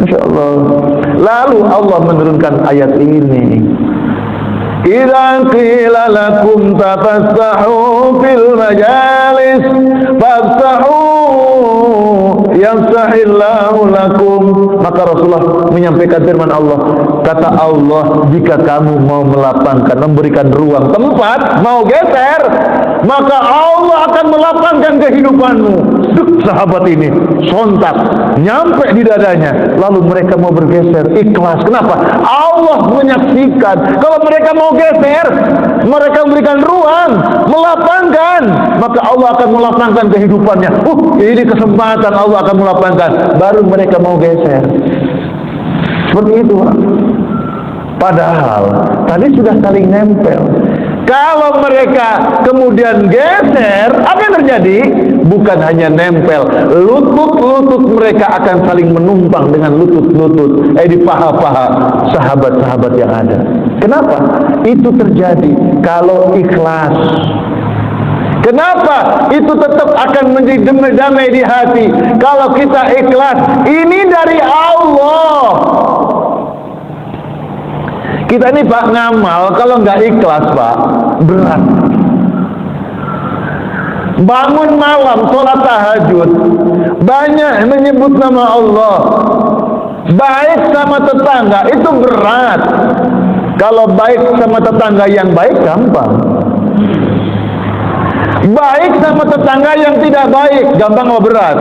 Insya Allah. Lalu Allah menurunkan ayat ini. Idza qila lakum tafassahu fil majalis fafsahu yafsahillahu lakum. Maka Rasulullah menyampaikan firman Allah. Kata Allah, jika kamu mau melapangkan, memberikan ruang tempat, mau geser, maka Allah akan melapangkan kehidupanmu. Sahabat ini sontak nyampe di dadanya, lalu mereka mau bergeser ikhlas. Kenapa? Allah menyaksikan. Kalau mereka mau geser, mereka memberikan ruang, melapangkan, maka Allah akan melapangkan kehidupannya. Ini kesempatan Allah akan melapangkan, baru mereka mau geser. Seperti itu, Pak. Padahal tadi sudah saling nempel. Kalau mereka kemudian geser, apa yang terjadi? Bukan hanya nempel, lutut-lutut mereka akan saling menumpang dengan lutut-lutut di paha-paha sahabat-sahabat yang ada. Kenapa? Itu terjadi kalau ikhlas. Kenapa? Itu tetap akan menjadi damai di hati kalau kita ikhlas. Ini dari Allah. Kita ini Pak ngamal, kalau nggak ikhlas Pak, berat. Bangun malam, sholat tahajud, banyak menyebut nama Allah, baik sama tetangga, itu berat. Kalau baik sama tetangga yang baik, gampang. Baik sama tetangga yang tidak baik, gampang atau berat?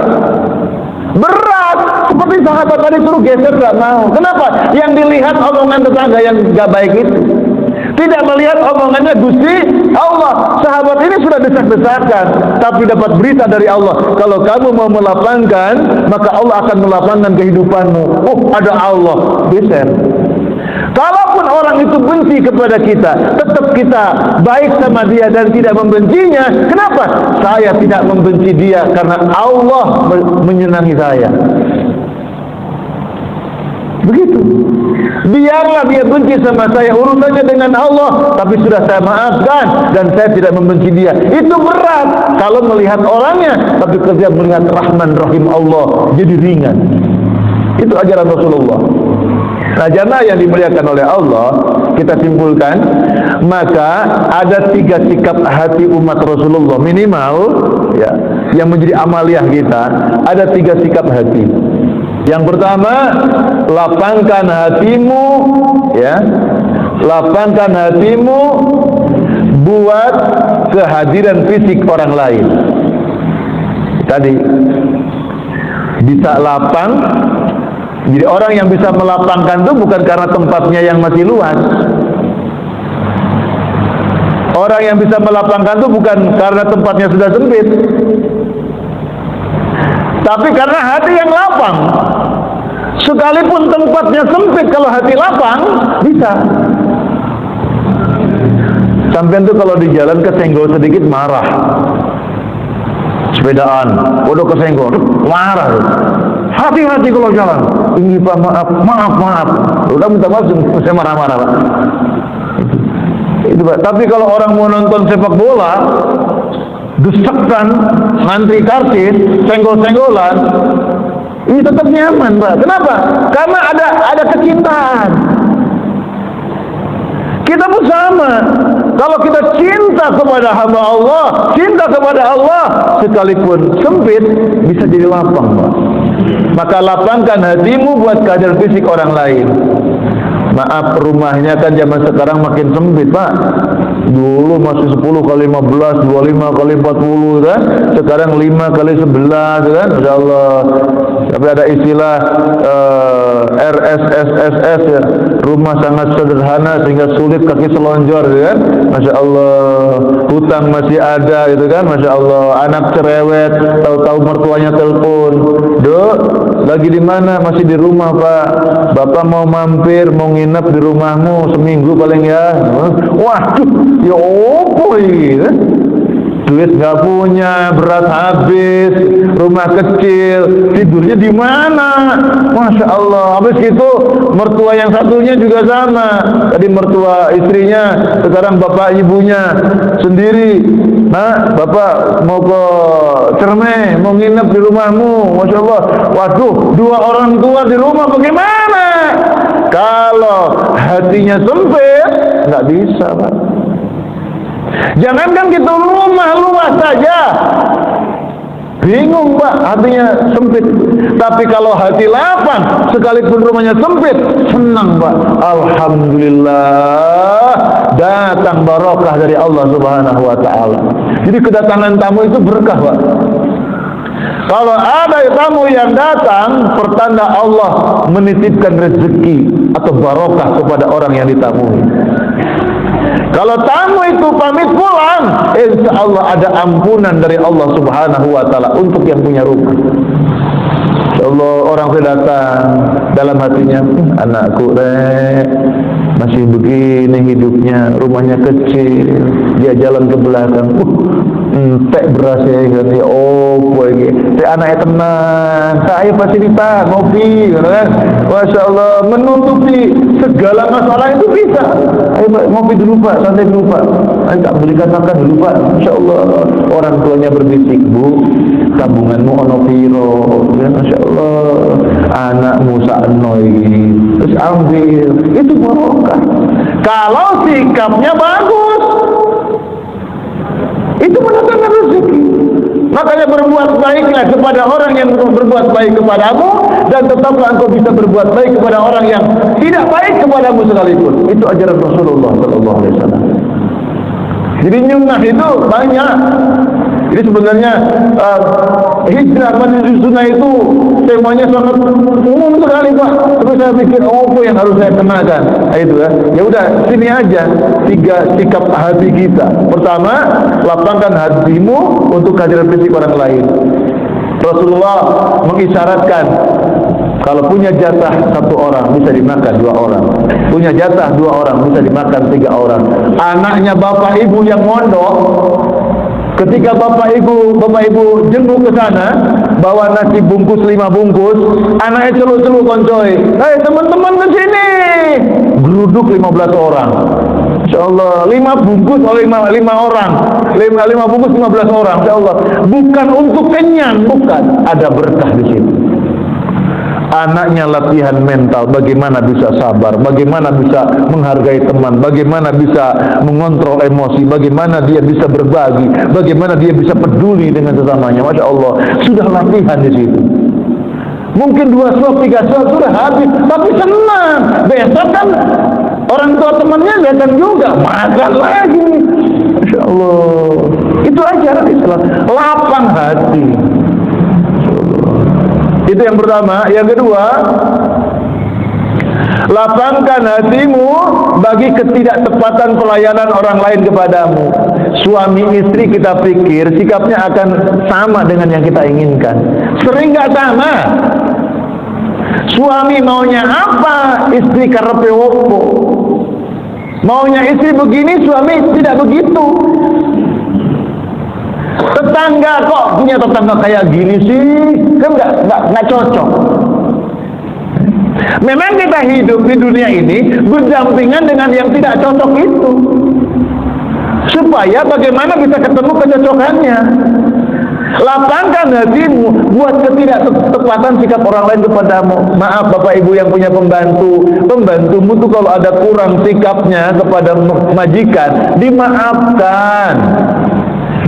Berat. Seperti sahabat tadi suruh geser, gak mau. Kenapa? Yang dilihat omongan tetangga yang gak baik itu, tidak melihat omongannya Gusti Allah. Sahabat ini sudah desak-desakan, tapi dapat berita dari Allah, kalau kamu mau melapangkan, maka Allah akan melapangkan kehidupanmu. Ada Allah, geser. Kalaupun orang itu benci kepada kita, tetap kita baik sama dia dan tidak membencinya. Kenapa? Saya tidak membenci dia karena Allah menyenangi saya. Begitu. Biarlah dia benci sama saya, urusannya dengan Allah, tapi sudah saya maafkan dan saya tidak membenci dia. Itu berat kalau melihat orangnya, tapi ketika melihat Rahman Rahim Allah jadi ringan. Itu ajaran Rasulullah. Nah, jamaah yang dimuliakan oleh Allah, kita simpulkan, maka ada 3 sikap hati umat Rasulullah minimal, ya, yang menjadi amaliyah kita. Ada 3 sikap hati. Yang pertama, lapangkan hatimu, ya, lapangkan hatimu buat kehadiran fisik orang lain. Tadi bisa lapang Jadi orang yang bisa melapangkan itu bukan karena tempatnya yang masih luas. Orang yang bisa melapangkan itu bukan karena tempatnya sudah sempit, tapi karena hati yang lapang. Sekalipun tempatnya sempit, kalau hati lapang, bisa. Sampai itu kalau di jalan kesenggol sedikit marah. Sepedaan, udah kesenggol, marah. Hati-hati kalau jalan. Ini Pak, maaf. Udah minta maaf, saya marah-marah Pak. Itu Pak. Tapi kalau orang mau nonton sepak bola, desakan, ngantri karcis, senggol-senggolan, ini tetap nyaman Pak. Kenapa? Karena ada kecintaan. Kita pun sama. Kalau kita cinta kepada hamba Allah, cinta kepada Allah, sekalipun sempit bisa jadi lapang Pak. Maka lapangkan hatimu buat keadaan fisik orang lain. Maaf, rumahnya kan zaman sekarang makin sempit Pak. Dulu masih 10 kali 15, 25 kali 40 kan. Sekarang 5 kali 11 kan. Masya Allah. Tapi ada istilah RSSSS ya. Rumah sangat sederhana sehingga sulit kaki selonjor kan. Masya Allah. Hutang masih ada gitu kan. Masya Allah. Anak cerewet, tahu-tahu mertuanya telepon. Dok, lagi di mana? Masih di rumah Pak. Bapak mau mampir, mau nginep di rumahmu seminggu paling ya. Waduh, ya opo ini? Duit nggak punya, berat habis, rumah kecil, tidurnya di mana? Masya Allah. Habis itu mertua yang satunya juga sama. Tadi mertua istrinya, sekarang bapak ibunya sendiri. Nah, bapak mau ke Cermai, mau nginep di rumahmu. Masya Allah. Waduh, 2 orang tua di rumah bagaimana? Kalau hatinya sempit, nggak bisa Pak. Jangankan gitu rumah luas saja, bingung Pak, hatinya sempit. Tapi kalau hati lapang, sekalipun rumahnya sempit, senang Pak. Alhamdulillah, datang barokah dari Allah Subhanahu wa Ta'ala. Jadi kedatangan tamu itu berkah Pak. Kalau ada tamu yang datang, pertanda Allah menitipkan rezeki atau barokah kepada orang yang ditamui. Kalau tamu itu pamit pulang, insya Allah ada ampunan dari Allah Subhanahu wa Ta'ala untuk yang punya rumah. Insya Allah orang sudah datang, dalam hatinya, anakku masih begini hidupnya, rumahnya kecil, dia jalan ke belakang, entek berasnya kan, ya boy, anaknya tenang, saya fasilitas, ngopi, kan? Masya Allah, menutupi segala masalah itu bisa. Ayo Pak, ngopi dulu Pak, santai dulu Pak, ayo tak belikan makan dulu Pak. Masya Allah, orang tuanya berbisik, Bu, tabunganmu ono piro, ya Masya Allah, anakmu saknoi, terus ambil, itu barokah. Kalau sikapnya bagus, itu mendatangkan rezeki. Makanya berbuat baiklah kepada orang yang berbuat baik kepadamu, dan tetaplah engkau bisa berbuat baik kepada orang yang tidak baik kepadamu sekalipun. Itu ajaran Rasulullah SAW. Jadi nyunah itu banyak. Jadi sebenarnya hijrah menuju sunnah itu temanya sangat umum sekali Pak. Terus saya pikir apa yang harus saya kenakan? Itu ya. Ya udah, sini aja 3 sikap hati kita. Pertama, lapangkan hatimu untuk kehadiran fisik orang lain. Rasulullah mengisyaratkan kalau punya jatah 1 orang bisa dimakan 2 orang, punya jatah 2 orang bisa dimakan 3 orang. Anaknya bapak ibu yang mondok, ketika bapak ibu jenguk ke sana, bawa nasi bungkus 5 bungkus, anaknya celuk-celuk koncoy, hei teman-teman ke sini, geruduk 15 orang. Insya Allah 5 bungkus oleh 5 orang, 5 bungkus 15 orang. Insya Allah bukan untuk kenyang, bukan, ada berkah di situ. Anaknya latihan mental, bagaimana bisa sabar, bagaimana bisa menghargai teman, bagaimana bisa mengontrol emosi, bagaimana dia bisa berbagi, bagaimana dia bisa peduli dengan sesamanya. Masya Allah, sudah latihan di situ. Mungkin 2 suap, 3 suap sudah habis, tapi senang. Besok kan orang tua temannya datang juga, makan lagi. Masya Allah, itu ajaran Islam, lapang hati. Jadi Itu yang pertama. Yang kedua, lapangkan hatimu bagi ketidaktepatan pelayanan orang lain kepadamu. Suami istri kita pikir sikapnya akan sama dengan yang kita inginkan. Sering nggak sama. Suami maunya apa, istri karepe opo. Maunya istri begini, suami tidak begitu. Tetangga kok punya tetangga kayak gini sih, kan nggak cocok. Memang kita hidup di dunia ini berdampingan dengan yang tidak cocok itu, supaya bagaimana bisa ketemu kecocokannya. Lapangkan hatimu buat ketidaktepatan sikap orang lain kepadamu. Maaf Bapak Ibu yang punya pembantumu tuh kalau ada kurang sikapnya kepada majikan, dimaafkan,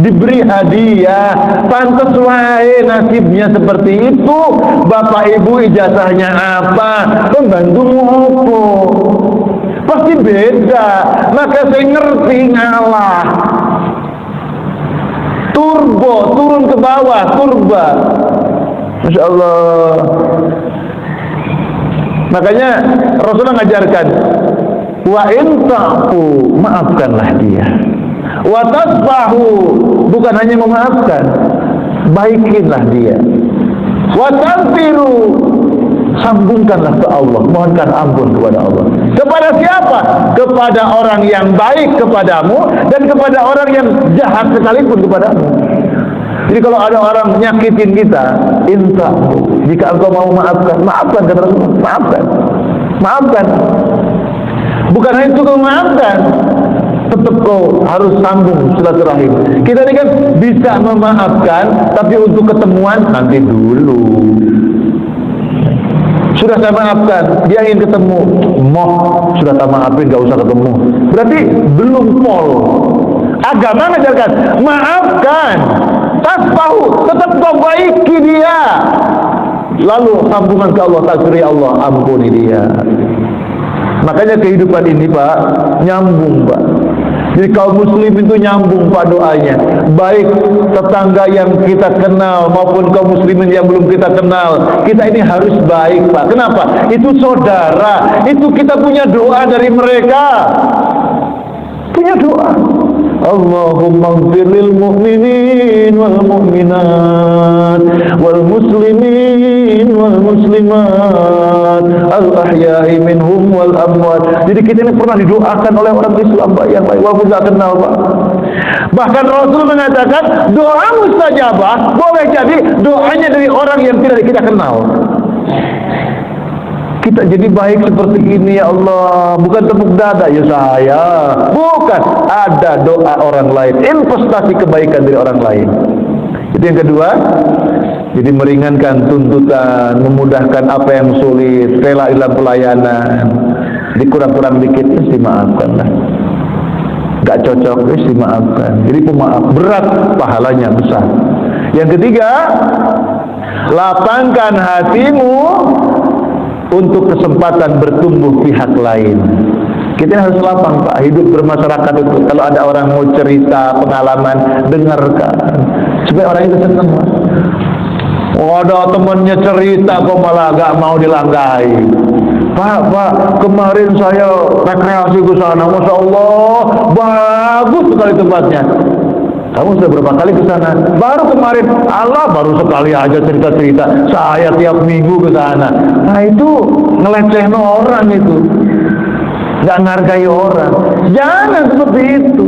diberi hadiah. Pantes wae nasibnya seperti itu. Bapak Ibu ijazahnya apa, pembantumu apa, pasti beda. Maka saya ngerti ngalah. Turbo, turun ke bawah, turba. Masya Allah. Makanya Rasulullah ngajarkan, wa intafu, maafkanlah dia. Wa tasfahu, bukan hanya memaafkan, baikinlah dia. Wa tanfiru, sambungkanlah ke Allah, mohonkan ampun kepada Allah. Kepada siapa? Kepada orang yang baik kepadamu dan kepada orang yang jahat sekalipun kepadamu. Jadi kalau ada orang nyakitin kita, intafu, jika engkau mau maafkan, maafkan kata Rasulullah, maafkan. Maafkan. Bukan hanya cukup memaafkan, tetap kau harus sambung silaturahim. Kita ini kan bisa memaafkan, tapi untuk ketemuan nanti dulu. Sudah saya maafkan, dia ingin ketemu, sudah tak maafin, gak usah ketemu. Berarti belum pol. Agama mengajarkan, maafkan, tasfahu, tetap kau baiki dia. Lalu sambungan ke Allah, takdiri Allah, ampuni dia. Makanya kehidupan ini Pak, nyambung Pak. Jadi kaum muslim itu nyambung Pak doanya. Baik tetangga yang kita kenal maupun kaum muslimin yang belum kita kenal, kita ini harus baik Pak. Kenapa? Itu saudara. Itu kita punya doa dari mereka. Punya doa. Allahumma ighfir lil mu'minin wal mu'minat wal muslimin wal muslimat al ahya'i minhum wal amwat. Jadi kita ini pernah didoakan oleh orang Islam Pak, yang lain walaupun tidak kenal Pak. Bahkan Rasul mengatakan doa mustajabah boleh jadi doanya dari orang yang tidak kita kenal. Kita jadi baik seperti ini ya Allah, bukan tepuk dada ya saya, bukan, ada doa orang lain, investasi kebaikan dari orang lain. Itu yang kedua. Jadi meringankan tuntutan, memudahkan apa yang sulit, rela dalam pelayanan. Dikurang-kurang dikit mesti maafkan lah, gak cocok mesti maafkan. Jadi pemaaf berat, pahalanya besar. Yang ketiga, lapangkan hatimu untuk kesempatan bertumbuh pihak lain. Kita harus lapang Pak, hidup bermasyarakat itu. Kalau ada orang mau cerita pengalaman, dengarkan supaya orang itu senang. Ada temannya cerita kok malah gak mau dilanggai. Pak, kemarin saya rekreasi ke sana, Masya Allah, bagus sekali tempatnya. Kamu sudah berapa kali ke sana? Baru kemarin. Allah, baru sekali aja cerita-cerita. Saya tiap minggu ke sana. Nah itu ngelecehno orang itu, nggak menghargai orang. Jangan seperti itu.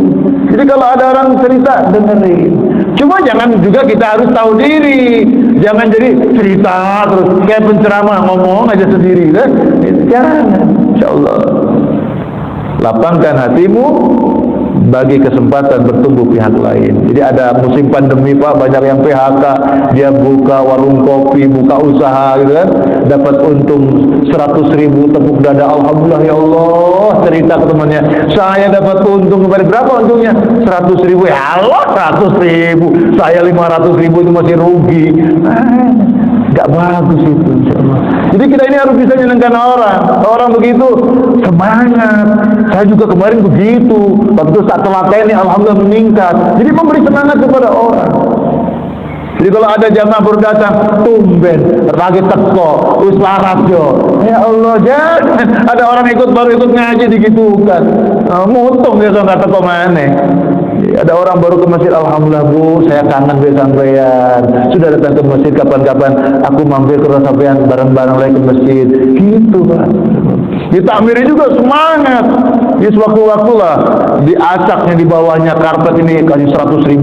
Jadi kalau ada orang cerita, dengerin. Cuma jangan juga kita harus tahu diri. Jangan jadi cerita terus kayak penceramah ngomong aja sendiri, kan? Jangan. Insya Allah. Lapangkan hatimu bagi kesempatan bertumbuh pihak lain. Jadi ada musim pandemi Pak, banyak yang PHK, dia buka warung kopi, buka usaha gitu kan, dapat untung 100.000, tepuk dada, alhamdulillah ya Allah. Cerita ke temannya, saya dapat untung kemarin, berapa untungnya? 100.000. Ya Allah, 100.000, saya 500.000 itu masih rugi. Gak bagus itu, insyaallah. Jadi kita ini harus bisa menyenangkan orang. Orang begitu semangat. Saya juga kemarin begitu. Waktu saat telaten ini alhamdulillah meningkat. Jadi memberi semangat kepada orang. Jadi kalau ada jamaah baru datang, tumben, lagi teko, wis laras yo. Ya Allah, jangan ada orang baru ikut ngaji digitukan. Mutung dia sampai teko mana. Ada orang baru ke masjid, alhamdulillah Bu, saya kangen be sampean. Sudah datang ke masjid kapan-kapan, aku mampir ke rumah sampean bareng-bareng lagi ke masjid. Gitu, Pak. Ditakmiri juga semangat. Ya sewaktu-waktu lah diacaknya di bawahnya karpet ini kasih 100.000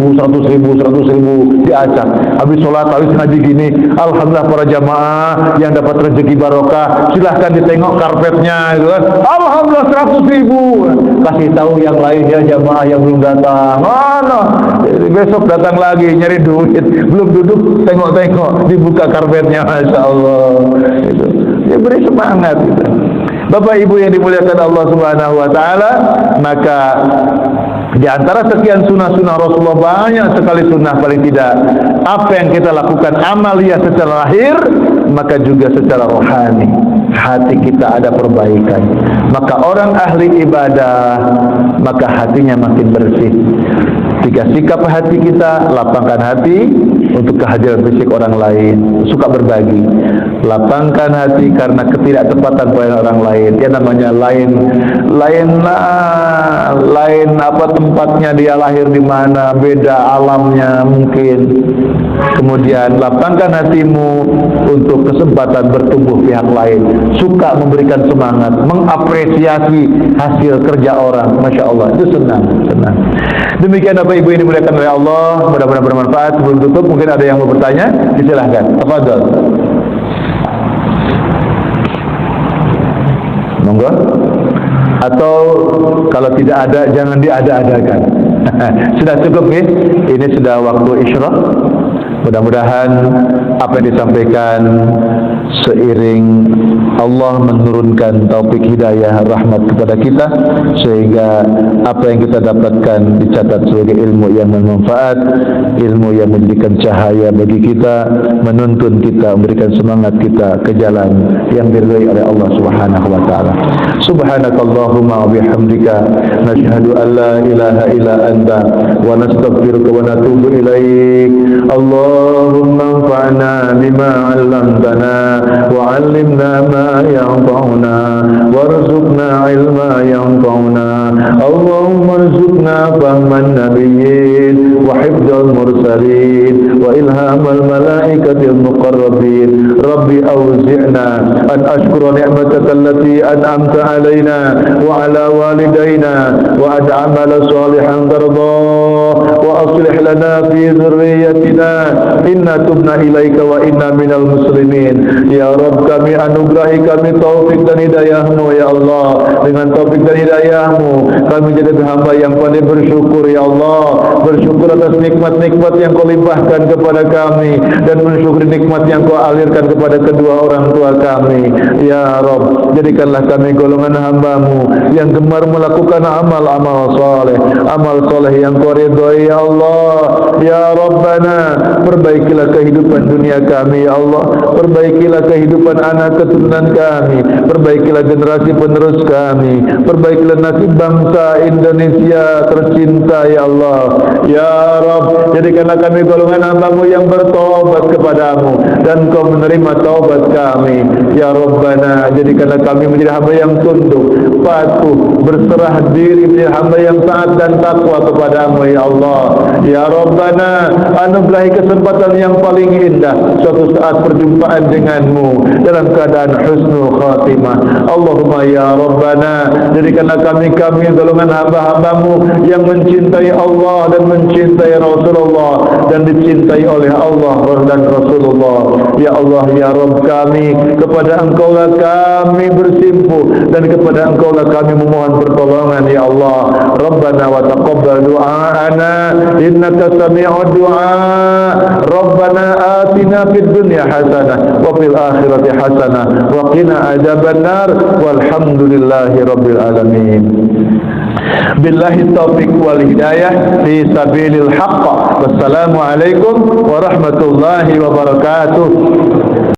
diacak. Habis sholat, habis ngaji gini, alhamdulillah para jamaah yang dapat rezeki barokah, silahkan ditengok karpetnya, gitu kan. Alhamdulillah 100.000. Kasih tahu yang lainnya jamaah yang belum datang. Mana? Besok datang lagi nyari duit, belum duduk tengok-tengok dibuka karpetnya, masya Allah. Gitu. Ya beri semangat. Gitu. Bapak Ibu yang dimuliakan Allah Subhanahu wa taala, maka di antara sekian sunnah-sunnah Rasulullah banyak sekali sunnah paling tidak apa yang kita lakukan amaliyah secara lahir, maka juga secara rohani hati kita ada perbaikan. Maka orang ahli ibadah, maka hatinya makin bersih. Jika sikap hati kita, lapangkan hati untuk kehadiran fisik orang lain, suka berbagi. Lapangkan hati karena ketidaktepatan pada orang lain. Dia namanya lain apa tempatnya dia lahir di mana, beda alamnya mungkin. Kemudian lapangkan hatimu untuk kesempatan bertumbuh pihak lain. Suka memberikan semangat, mengapresiasi hasil kerja orang. Masya Allah, itu senang. Demikian Bapak Ibu yang dimuliakan oleh Allah, mudah-mudahan bermanfaat. Sebelum tutup mungkin ada yang mau bertanya, disilahkan. Tafadhol. Monggo. Atau kalau tidak ada, jangan diada-adakan. Sudah cukup nih. Ini sudah waktu isyraq. Mudah-mudahan apa yang disampaikan seiring Allah menurunkan taufik hidayah rahmat kepada kita, sehingga apa yang kita dapatkan dicatat sebagai ilmu yang bermanfaat, ilmu yang menjadikan cahaya bagi kita, menuntun kita, memberikan semangat kita ke jalan yang diridhai oleh Allah Subhanahu wa taala. Subhanakallahumma wa bihamdika nashhadu an la ilaha illa anta wa nastaghfiruka wa natubu ilaik. Allahumma anfa'na bima 'allamtana wa 'allimna ma yanfa'una warzuqna 'ilma yanfa'una. Allahumma arzuqna fahman nabiyyin wa hifdzal mursalin wa ilhamal malaikatil muqarrabin. Rabbi awzi'na an ashkura ni'mataka allati an'amta 'alaina wa 'ala walidayna wa an 'amala salihan tardah wa aslih lana fi dhurriyyatina inna tubna ilaika wa inna minal muslimin. Ya Rabb, kami anugerahi kami taufik dan hidayahmu ya Allah. Dengan taufik dan hidayahmu kami jadi hamba yang pandai bersyukur ya Allah. Bersyukur atas nikmat-nikmat yang kau limpahkan kepada kami, dan mensyukuri nikmat yang kau alirkan kepada kedua orang tua kami. Ya Rabb, jadikanlah kami golongan hambamu yang gemar melakukan amal-amal soleh, amal soleh yang kau ridhoi ya Allah. Ya Rabbana, perbaikilah kehidupan dunia kami ya Allah. Perbaikilah kehidupan anak keturunan kami. Perbaikilah generasi penerus kami. Perbaikilah nasib bangsa Indonesia tercinta ya Allah. Ya Rabb, jadikanlah kami golongan hambamu yang bertobat kepadamu, dan kau menerima taubat kami. Ya Rabbana, jadikanlah kami menjadi hamba yang tunduk, patuh, berserah diri, menjadi hamba yang taat dan takwa kepadamu ya Allah. Ya Rabbana, anugerahi kesempatan yang paling indah, suatu saat perjumpaan denganmu dalam keadaan husnul khatimah. Allahumma ya Rabbana, jadikanlah kami golongan hamba-hambamu yang mencintai Allah dan mencintai Rasulullah dan dicintai oleh Allah dan Rasulullah. Ya Allah ya Rabb, kami kepada Engkau lah kami bersimpuh, dan kepada Engkau lah kami memohon pertolongan ya Allah. Rabbana wa taqabbal du'aana innaka sami'ud du'a. Rabbana atina fid dunya hasanah wa fil akhirati hasanah wa qina adzabannar walhamdulillahi rabbil alamin. Billahi taufiq wal hidayah fi sabilil haqq. Wassalamu alaikum warahmatullahi wabarakatuh.